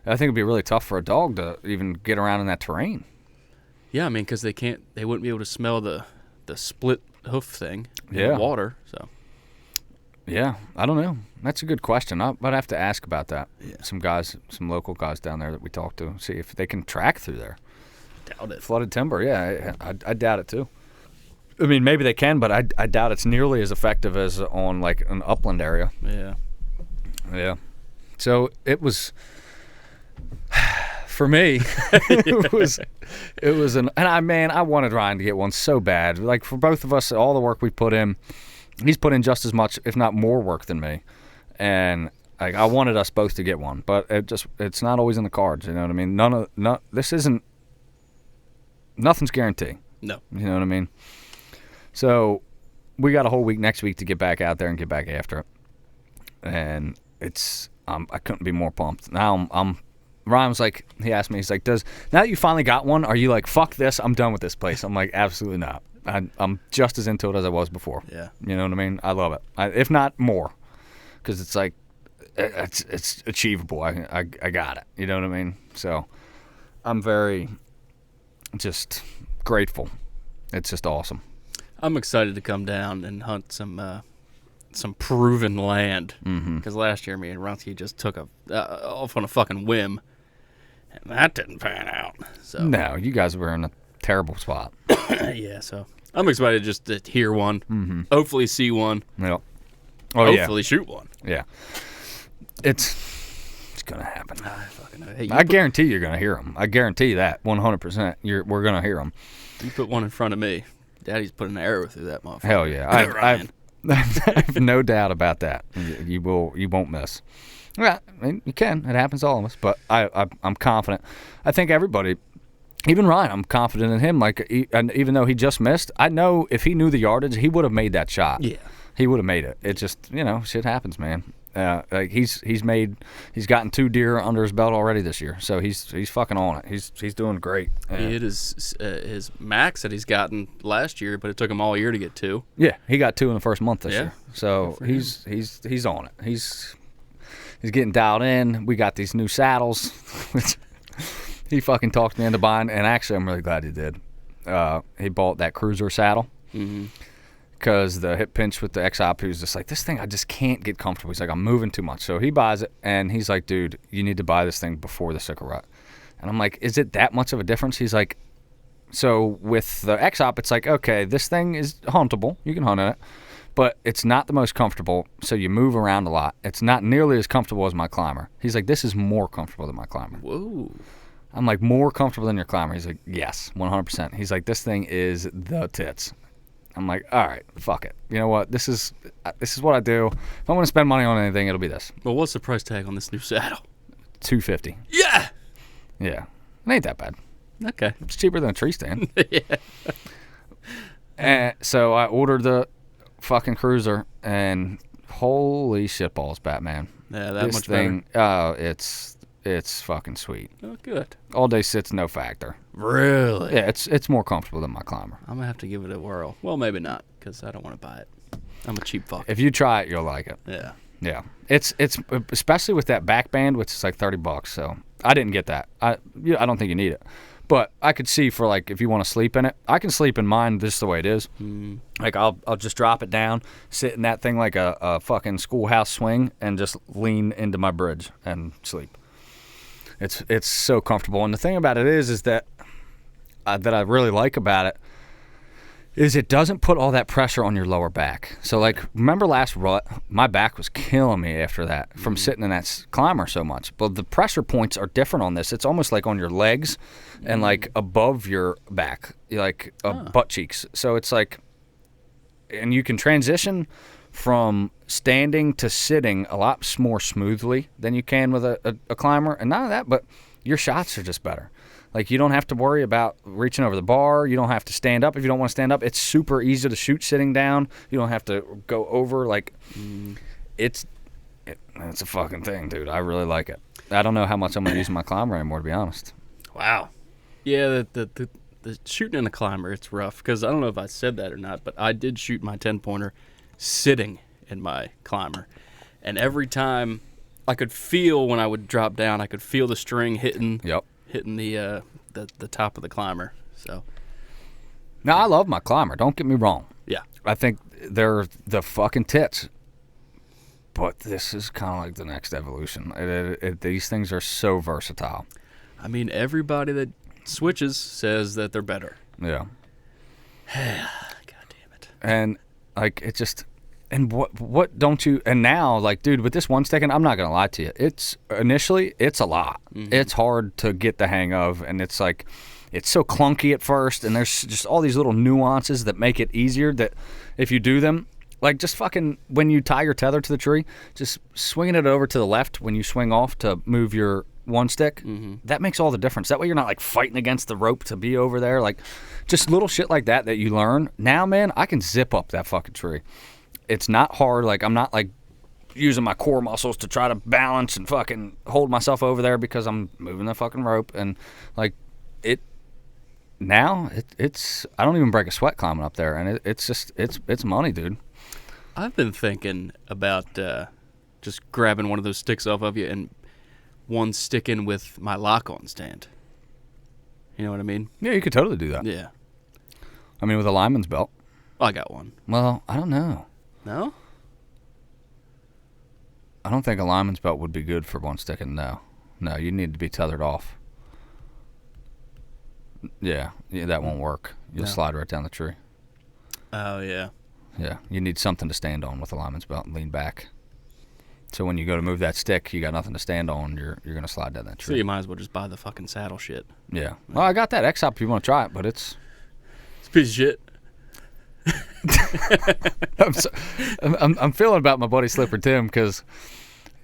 I think it'd be really tough for a dog to even get around in that terrain. Yeah, I mean, because they wouldn't be able to smell the split hoof thing in Yeah. the water. So Yeah, I don't know. That's a good question. I'd have to ask about that. Yeah. Some local guys down there that we talked to, see if they can track through there. doubt it. Flooded timber, yeah, I doubt it too. I mean, maybe they can, but I doubt it's nearly as effective as on like an upland area. Yeah. Yeah. So it was, for me, it was I wanted Ryan to get one so bad. Like for both of us, all the work we put in, he's put in just as much, if not more work than me. And like I wanted us both to get one, but it's not always in the cards, you know what I mean? Nothing's guaranteed. No. You know what I mean? So we got a whole week next week to get back out there and get back after it. And it's I couldn't be more pumped. Now Ryan was like, he asked me, he's like, now that you finally got one, are you like, fuck this, I'm done with this place? I'm like, absolutely not. I'm just as into it as I was before. Yeah. You know what I mean? I love it. If not more, because it's like, it's achievable. I got it. You know what I mean? So I'm very just grateful. It's just awesome. I'm excited to come down and hunt some proven land. Because last year, me and Runsky just took off on a fucking whim, and that didn't pan out. So No, you guys were in a terrible spot. yeah, so I'm excited just to hear one, hopefully see one, Yep. Oh, hopefully shoot one. Yeah. It's gonna happen. I fucking know. Hey, I guarantee you're gonna hear them. I guarantee that 100%. We're gonna hear them. you put one in front of me, Daddy's putting an arrow through that motherfucker. Hell yeah. Ryan. I have no doubt about that. You won't miss. Yeah, I mean, you can. It happens to all of us. But I'm confident. I think everybody, even Ryan, I'm confident in him. Like, and even though he just missed, I know if he knew the yardage, he would have made that shot. Yeah. He would have made it. It just, shit happens, man. Like he's gotten 2 deer under his belt already this year, so he's fucking on it. He's doing great. He hit his max that he's gotten last year, but it took him all year to get 2. Yeah, he got 2 in the first month this Yeah. year. So he's on it. He's getting dialed in. We got these new saddles. Which he fucking talked me into buying, and actually I'm really glad he did. He bought that cruiser saddle. Because the hip pinch with the X-Op, he was just like, this thing, I just can't get comfortable. He's like, I'm moving too much. So he buys it, and he's like, dude, you need to buy this thing before the Sika rut. And I'm like, is it that much of a difference? He's like, so with the X-Op, it's like, okay, this thing is huntable. You can hunt in it. But it's not the most comfortable, so you move around a lot. It's not nearly as comfortable as my climber. He's like, this is more comfortable than my climber. Whoa. I'm like, more comfortable than your climber? He's like, yes, 100%. He's like, this thing is the tits. I'm like, all right, fuck it. You know what? This is what I do. If I want to spend money on anything, it'll be this. Well, what's the price tag on this new saddle? $250. Yeah. Yeah, it ain't that bad. Okay. It's cheaper than a tree stand. Yeah. And so I ordered the fucking cruiser, and holy shitballs, Batman! Yeah, that this much thing, better. it's fucking sweet. Oh, good. All day sit's no factor. Really? Yeah, it's more comfortable than my climber. I'm gonna have to give it a whirl. Well, maybe not, because I don't want to buy it. I'm a cheap fuck. If you try it, you'll like it. Yeah. Yeah, it's especially with that back band, which is like $30. So I didn't get that. I don't think you need it, but I could see for like if you want to sleep in it, I can sleep in mine just the way it is. Like I'll just drop it down, sit in that thing like a fucking schoolhouse swing, and just lean into my bridge and sleep. It's so comfortable, and the thing about it is that that I really like about it is it doesn't put all that pressure on your lower back. So, like, remember last rut? My back was killing me after that from sitting in that climber so much. But the pressure points are different on this. It's almost like on your legs and, like, above your back, like butt cheeks. So it's like, and you can transition from standing to sitting a lot more smoothly than you can with a climber. And none of that, but your shots are just better. Like, you don't have to worry about reaching over the bar. You don't have to stand up if you don't want to stand up. It's super easy to shoot sitting down. You don't have to go over. Like, it's a fucking thing, dude. I really like it. I don't know how much I'm going to use my climber anymore, to be honest. Wow. Yeah, the shooting in a climber, it's rough. Because I don't know if I said that or not, but I did shoot my 10-pointer sitting in my climber. And every time I could feel when I would drop down, I could feel the string hitting. Yep. Hitting the top of the climber. So now I love my climber. Don't get me wrong. Yeah, I think they're the fucking tits. But this is kind of like the next evolution. These things are so versatile. I mean, everybody that switches says that they're better. Yeah. God damn it. And like it just. And what don't you? And now, like, dude, with this one sticking, I'm not gonna lie to you. It's initially a lot. It's hard to get the hang of, and it's like, it's so clunky at first, and there's just all these little nuances that make it easier. That if you do them, like just fucking when you tie your tether to the tree, just swinging it over to the left when you swing off to move your one stick, that makes all the difference. That way you're not like fighting against the rope to be over there. Like, just little shit like that you learn. Now, man, I can zip up that fucking tree. It's not hard. Like, I'm not, like, using my core muscles to try to balance and fucking hold myself over there because I'm moving the fucking rope. And, like, now, I don't even break a sweat climbing up there. And it's money, dude. I've been thinking about just grabbing one of those sticks off of you and one sticking with my lock-on stand. You know what I mean? Yeah, you could totally do that. Yeah. I mean, with a lineman's belt. I got one. Well, I don't know. No? I don't think a lineman's belt would be good for one sticking. No, you need to be tethered off. Yeah, that won't work. You'll slide right down the tree. Oh, yeah. Yeah, you need something to stand on with a lineman's belt and lean back. So when you go to move that stick, you got nothing to stand on. You're going to slide down that tree. So you might as well just buy the fucking saddle shit. Yeah. Well, I got that X-Hop if you want to try it, but it's a piece of shit. I'm feeling about my buddy Slipper Tim because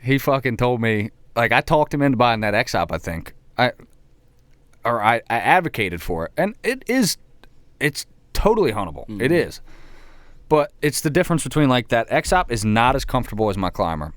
he fucking told me, like, I talked him into buying that X-Hop. I think I advocated for it, and it's totally huntable. It is, but it's the difference between, like, that X-Hop is not as comfortable as my climber.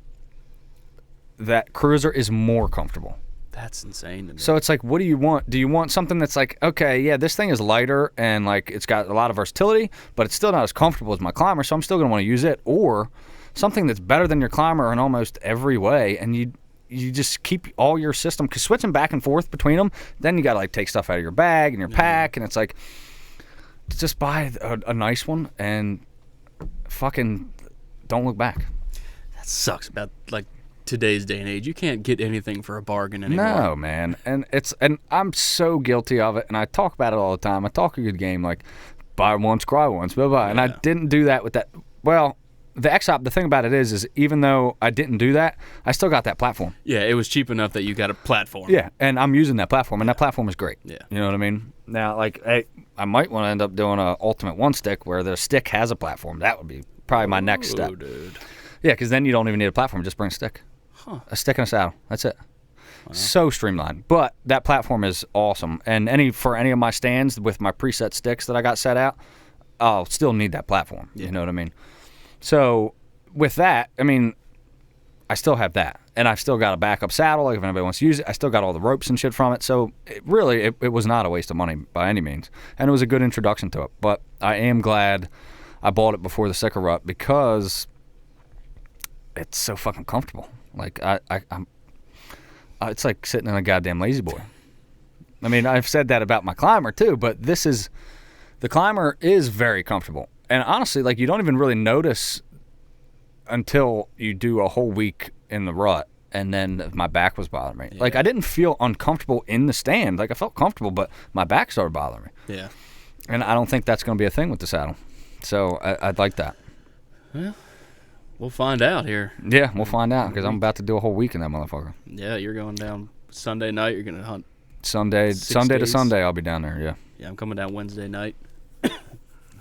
That Cruiser is more comfortable. That's insane to me. So it's like, what do you want? Do you want something that's like, okay, yeah, this thing is lighter and, like, it's got a lot of versatility, but it's still not as comfortable as my climber, so I'm still going to want to use it? Or something that's better than your climber in almost every way, and you just keep all your system, because switching back and forth between them, then you got to, like, take stuff out of your bag and your pack, and it's like, just buy a nice one and fucking don't look back. That sucks about, like, today's day and age. You can't get anything for a bargain anymore. No, man. And I'm so guilty of it, and I talk about it all the time. I talk a good game, like, buy once, cry once, bye-bye. Yeah. And I didn't do that with that. Well, the X-Hop, the thing about it is even though I didn't do that, I still got that platform. Yeah, it was cheap enough that you got a platform. Yeah, and I'm using that platform, and that platform is great. Yeah. You know what I mean? Now, like, I might want to end up doing a ultimate one stick where the stick has a platform. That would be probably my next step. Dude. Yeah, because then you don't even need a platform. Just bring a stick. Huh. A stick and a saddle. That's it. Wow. So streamlined. But that platform is awesome. And for any of my stands with my preset sticks that I got set out, I'll still need that platform. Yeah. You know what I mean? So with that, I mean, I still have that. and I've still got a backup saddle. Like if anybody wants to use it, I still got all the ropes and shit from it. So it was not a waste of money by any means, and it was a good introduction to it. But I am glad I bought it before the Sika rut because it's so fucking comfortable. Like I'm it's like sitting in a goddamn lazy boy. I mean, I've said that about my climber too, but the climber is very comfortable. And honestly, like you don't even really notice until you do a whole week in the rut, and then my back was bothering me. Yeah. Like I didn't feel uncomfortable in the stand. Like I felt comfortable, but my back started bothering me. Yeah. And I don't think that's going to be a thing with the saddle. So I'd like that. Well, we'll find out here. Yeah, we'll find out because I'm about to do a whole week in that motherfucker. Yeah, you're going down Sunday night. You're going to hunt Sunday to Sunday. I'll be down there. Yeah. Yeah, I'm coming down Wednesday night.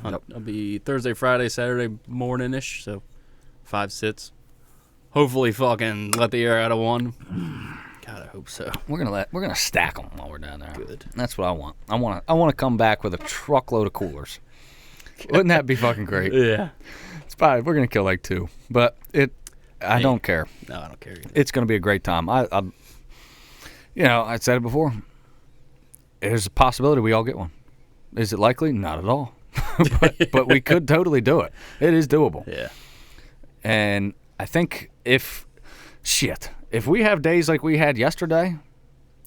I'll be Thursday, Friday, Saturday morning-ish, so 5 sits. Hopefully fucking let the air out of one. God, I hope so. We're gonna stack them while we're down there. Good. That's what I want. I want to come back with a truckload of coolers. Wouldn't that be fucking great? Yeah. It's probably we're gonna kill like 2, but I don't care. No, I don't care either. It's gonna be a great time. I said it before. There's a possibility we all get one. Is it likely? Not at all. but we could totally do it. It is doable. Yeah. And I think if we have days like we had yesterday,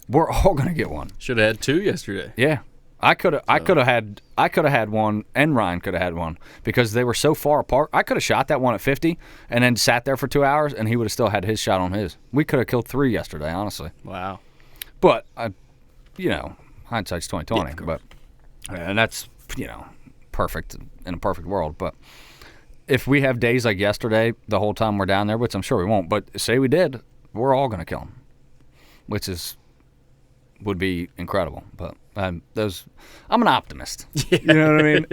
we're all gonna get one. Should have had 2 yesterday. Yeah. I could have had one, and Ryan could have had one because they were so far apart. I could have shot that one at 50 and then sat there for 2 hours, and he would have still had his shot on his. We could have killed 3 yesterday, honestly. Wow. But hindsight's 20/20. Yeah, but and that's perfect in a perfect world. But if we have days like yesterday, the whole time we're down there, which I'm sure we won't, but say we did, we're all gonna kill them, which would be incredible. But I'm an optimist. Yeah. You know what I mean?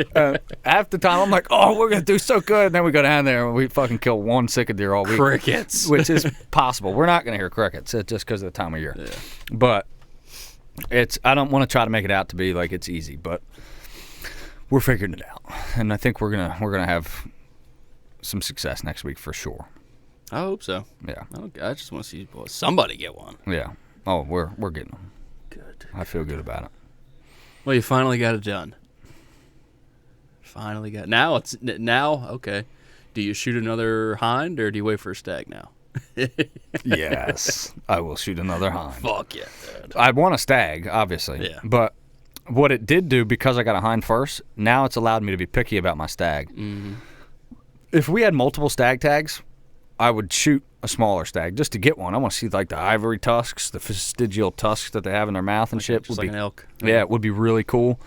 Half the time I'm like, oh, we're going to do so good. And then we go down there and we fucking kill one Sika deer all week. Crickets. Which is possible. We're not going to hear crickets just because of the time of year. Yeah. But I don't want to try to make it out to be like it's easy, but we're figuring it out. And I think we're gonna have some success next week for sure. I hope so. Yeah. I just want to see somebody get one. Yeah. Oh, we're getting them. Good. I feel good about it. Well, you finally got it done. Now, okay. Do you shoot another hind or do you wait for a stag now? Yes, I will shoot another hind. Fuck yeah, dude. I want a stag, obviously. Yeah. But what it did do, because I got a hind first, now it's allowed me to be picky about my stag. Mm-hmm. If we had multiple stag tags, I would shoot a smaller stag just to get one. I want to see like the ivory tusks, the vestigial tusks that they have in their mouth and shit. Just like an elk. Yeah, it would be really cool.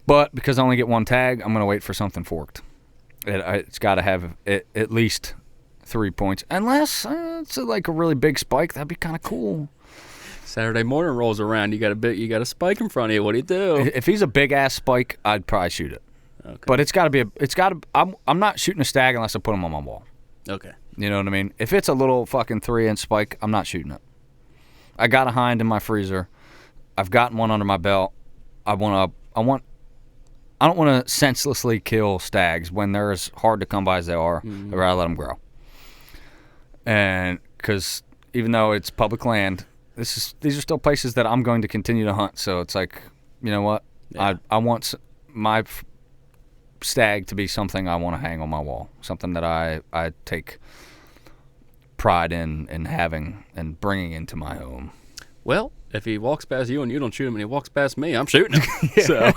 But because I only get one tag, I'm going to wait for something forked. It's got to have at least 3 points. Unless it's like a really big spike, that'd be kind of cool. Saturday morning rolls around, you got a spike in front of you. What do you do? If he's a big ass spike, I'd probably shoot it. Okay. But I'm not shooting a stag unless I put him on my wall. Okay. You know what I mean? If it's a little fucking 3-inch spike, I'm not shooting it. I got a hind in my freezer. I've gotten one under my belt. I don't want to senselessly kill stags when they're as hard to come by as they are. Mm-hmm. I'd rather let them grow. And because even though it's public land, these are still places that I'm going to continue to hunt. So it's like, you know what? Yeah. I want my stag to be something I want to hang on my wall, something that I take pride in having and bringing into my home. Well, if he walks past you and you don't shoot him and he walks past me, I'm shooting him. So.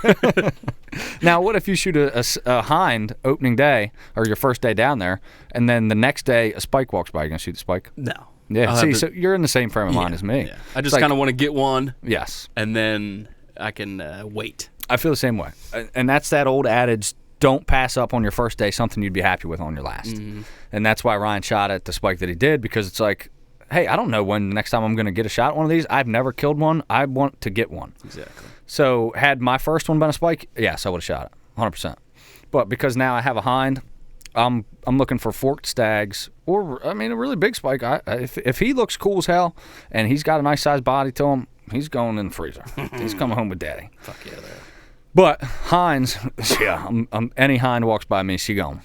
Now, what if you shoot a hind opening day or your first day down there, and then the next day a spike walks by? You going to shoot the spike? No. Yeah, so you're in the same frame of mind as me. Yeah. I just kind of want to get one. Yes. And then I can wait. I feel the same way. And that's that old adage, don't pass up on your first day something you'd be happy with on your last. Mm-hmm. And that's why Ryan shot at the spike that he did, because it's like, hey, I don't know when the next time I'm going to get a shot at one of these. I've never killed one. I want to get one. Exactly. So had my first one been a spike, yes, I would have shot it, 100%. But because now I have a hind, I'm looking for forked stags, or a really big spike. If he looks cool as hell and he's got a nice sized body to him, he's going in the freezer. He's coming home with daddy. Fuck yeah, there. But hinds, yeah, any hind walks by me, she gone.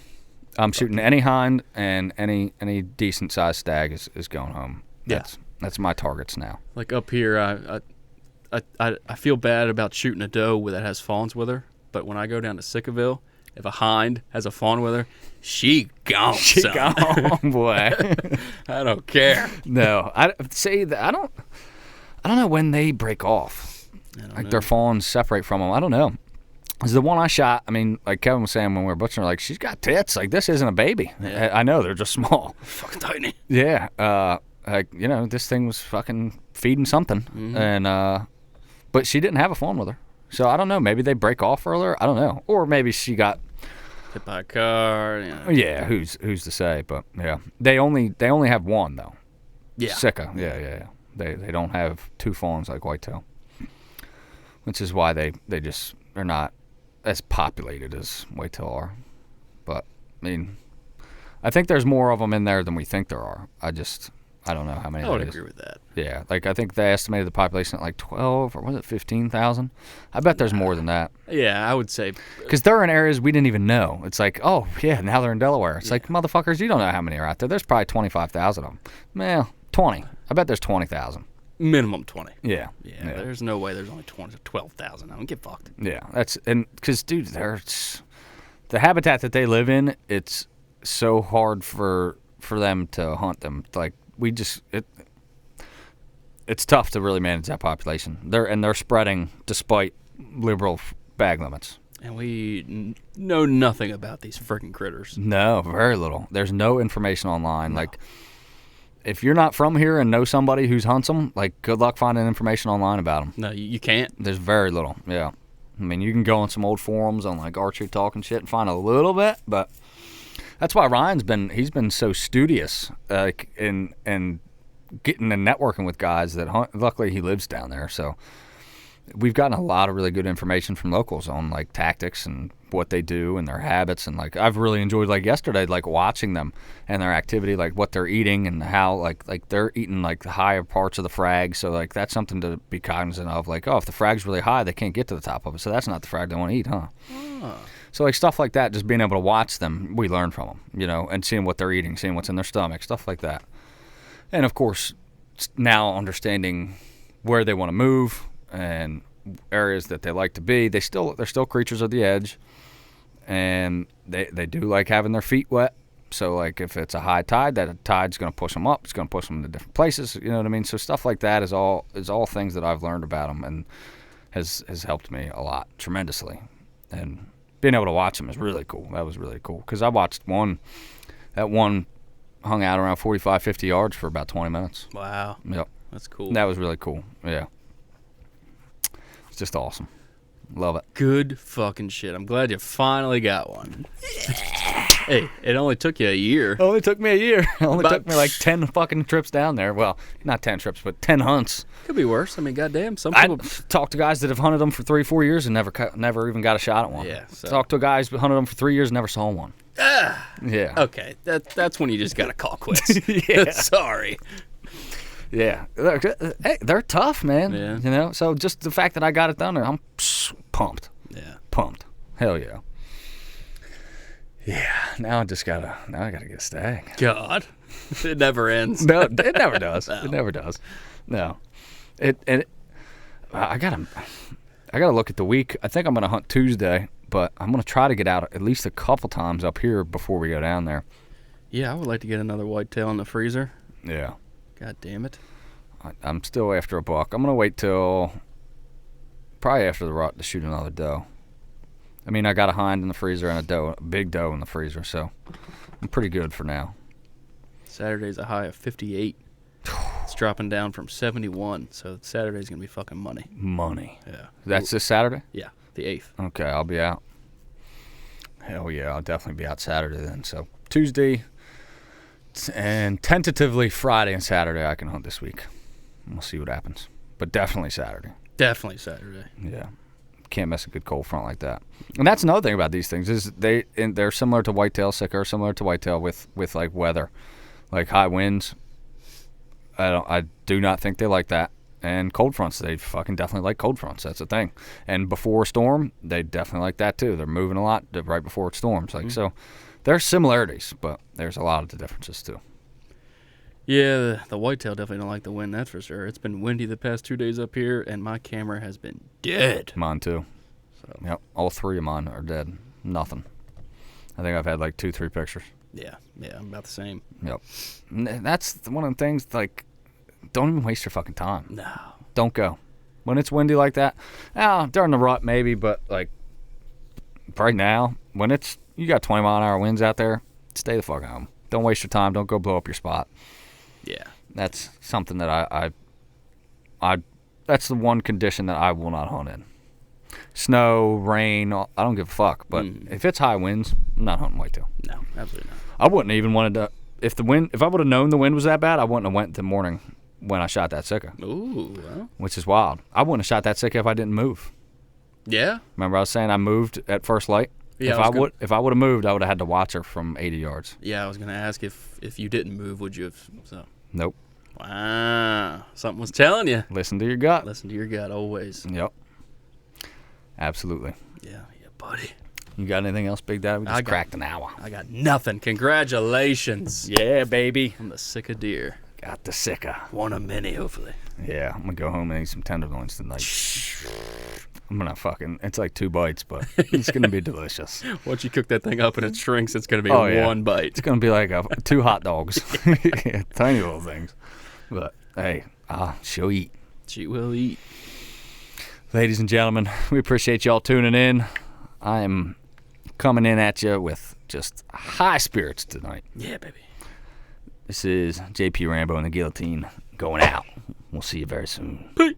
I'm shooting any hind, and any decent sized stag is going home. That's my targets now. Like up here, I feel bad about shooting a doe that has fawns with her, but when I go down to Sikaville, if a hind has a fawn with her, she gone. She gone, boy. I don't care. No, I don't know when they break off. Like their fawns separate from them. I don't know. Because the one I shot, I mean, like Kevin was saying when we were butchering, like, she's got tits. Like, this isn't a baby. Yeah. I know, they're just small. Fucking tiny. Yeah. Like, you know, this thing was fucking feeding something. Mm-hmm. And, but she didn't have a fawn with her. So, I don't know. Maybe they break off earlier. I don't know. Or maybe she got hit by a car. You know. Yeah, who's to say? But, yeah. They only have one, though. Yeah. Sika. Yeah. They don't have two fawns like whitetail. Which is why they're not as populated as whitetail are. But, I mean, I think there's more of them in there than we think there are. I don't know how many. I would agree with that. Yeah, like I think they estimated the population at like 12 or was it 15,000? I bet there's more than that. Yeah, I would say. Because they're in areas we didn't even know. It's like, oh, yeah, now they're in Delaware. It's like, motherfuckers, you don't know how many are out there. There's probably 25,000 of them. Well, 20. I bet there's 20,000. Minimum 20. Yeah. There's no way there's only 12,000. I don't get fucked. Yeah, because, dude, there's the habitat that they live in, it's so hard for them to hunt them. Like, it's tough to really manage that population. They're spreading despite liberal bag limits. And we know nothing about these freaking critters. No, very little. There's no information online. No. Like, if you're not from here and know somebody who hunts them, like, good luck finding information online about them. No, you can't. There's very little, yeah. I mean, you can go on some old forums on, like, Archery Talk and shit and find a little bit, but that's why Ryan's been so studious, like, in getting and networking with guys that hunt. Luckily, he lives down there, so we've gotten a lot of really good information from locals on, like, tactics and what they do and their habits. And, like, I've really enjoyed, like, yesterday, like, watching them and their activity, like, what they're eating and how, like they're eating, like, the higher parts of the frag. So, like, that's something to be cognizant of. Like, oh, if the frag's really high, they can't get to the top of it. So that's not the frag they want to eat, huh? Oh. So, like, stuff like that, just being able to watch them, we learn from them, you know, and seeing what they're eating, seeing what's in their stomach, stuff like that. And, of course, now understanding where they want to move and areas that they like to be. They're still creatures of the edge, and they do like having their feet wet. So, like, if it's a high tide, that tide's going to push them up. It's going to push them to different places. You know what I mean? So stuff like that is all things that I've learned about them and has helped me a lot, tremendously. And being able to watch them is really cool. That was really cool because I watched one hung out around 45, 50 yards for about 20 minutes. Wow. Yep. That's cool. That was really cool. Yeah. It's just awesome. Love it. Good fucking shit. I'm glad you finally got one. Hey, it only took you a year. It only took me a year. It only took me like 10 fucking trips down there. Well, not 10 trips, but 10 hunts. Could be worse. I mean, goddamn. Some people talked to guys that have hunted them for 3-4 years and never even got a shot at one. Yeah. So. Talked to guys who hunted them for 3 years and never saw one. Yeah. Okay. That's when you just got to call quits. Yeah. Sorry. Yeah. Hey, they're tough, man. Yeah. You know? So just the fact that I got it done there, I'm pumped. Yeah. Pumped. Hell yeah. Yeah. Now I gotta get a stag. God. It never ends. No, it never does. No. It never does. No. I gotta look at the week. I think I'm gonna hunt Tuesday, but I'm gonna try to get out at least a couple times up here before we go down there. Yeah, I would like to get another whitetail in the freezer. Yeah. God damn it. I'm still after a buck. I'm going to wait till probably after the rut to shoot another doe. I mean, I got a hind in the freezer and a big doe in the freezer, so I'm pretty good for now. Saturday's a high of 58. It's dropping down from 71, so Saturday's going to be fucking money. Money. Yeah. That's this Saturday? Yeah, the 8th. Okay, I'll be out. Hell yeah, I'll definitely be out Saturday then. So Tuesday and tentatively Friday and Saturday I can hunt this week. We'll see what happens. But definitely Saturday. Definitely Saturday. Yeah. Can't miss a good cold front like that. And that's another thing about these things is they're similar to whitetail, Sika, similar to whitetail with like weather. Like high winds. I do not think they like that. And cold fronts, they fucking definitely like cold fronts. That's the thing. And before a storm, they definitely like that too. They're moving a lot right before it storms. Like so there's similarities, but there's a lot of the differences too. Yeah, the whitetail definitely don't like the wind, that's for sure. It's been windy the past 2 days up here, and my camera has been dead. Mine too. So Yep, all 3 of mine are dead. Nothing. I think I've had like 2-3 pictures. yeah, I'm about the same. Yep. That's one of the things, like, don't even waste your fucking time. No. Don't go. When it's windy like that, during the rut maybe, but like right now, when you got 20-mile-an-hour winds out there, stay the fuck home. Don't waste your time. Don't go blow up your spot. Yeah. That's something that I that's the one condition that I will not hunt in. Snow, rain, I don't give a fuck. But if it's high winds, I'm not hunting whitetail. No, absolutely not. I wouldn't even wanted to. If I would have known the wind was that bad, I wouldn't have went the morning when I shot that Sika. Ooh, well. Which is wild. I wouldn't have shot that Sika if I didn't move. Yeah? Remember I was saying I moved at first light? Yeah, if I would have moved, I would have had to watch her from 80 yards. Yeah, I was going to ask if you didn't move, would you have? So. Nope. Wow. Something was telling you. Listen to your gut. Listen to your gut always. Yep. Absolutely. Yeah, buddy. You got anything else, Big Dad? We just cracked an hour. I got nothing. Congratulations. Yeah, baby. I'm the Sika deer. Got the Sika. One of many, hopefully. Yeah, I'm going to go home and eat some tenderloins tonight. I'm going to it's like 2 bites, but it's going to be delicious. Once you cook that thing up and it shrinks, it's going to be one bite. It's going to be like 2 hot dogs. Tiny little things. But, hey, she'll eat. She will eat. Ladies and gentlemen, we appreciate y'all tuning in. I am coming in at you with just high spirits tonight. Yeah, baby. This is JP Rambo and the Guillotine going out. We'll see you very soon. Peace.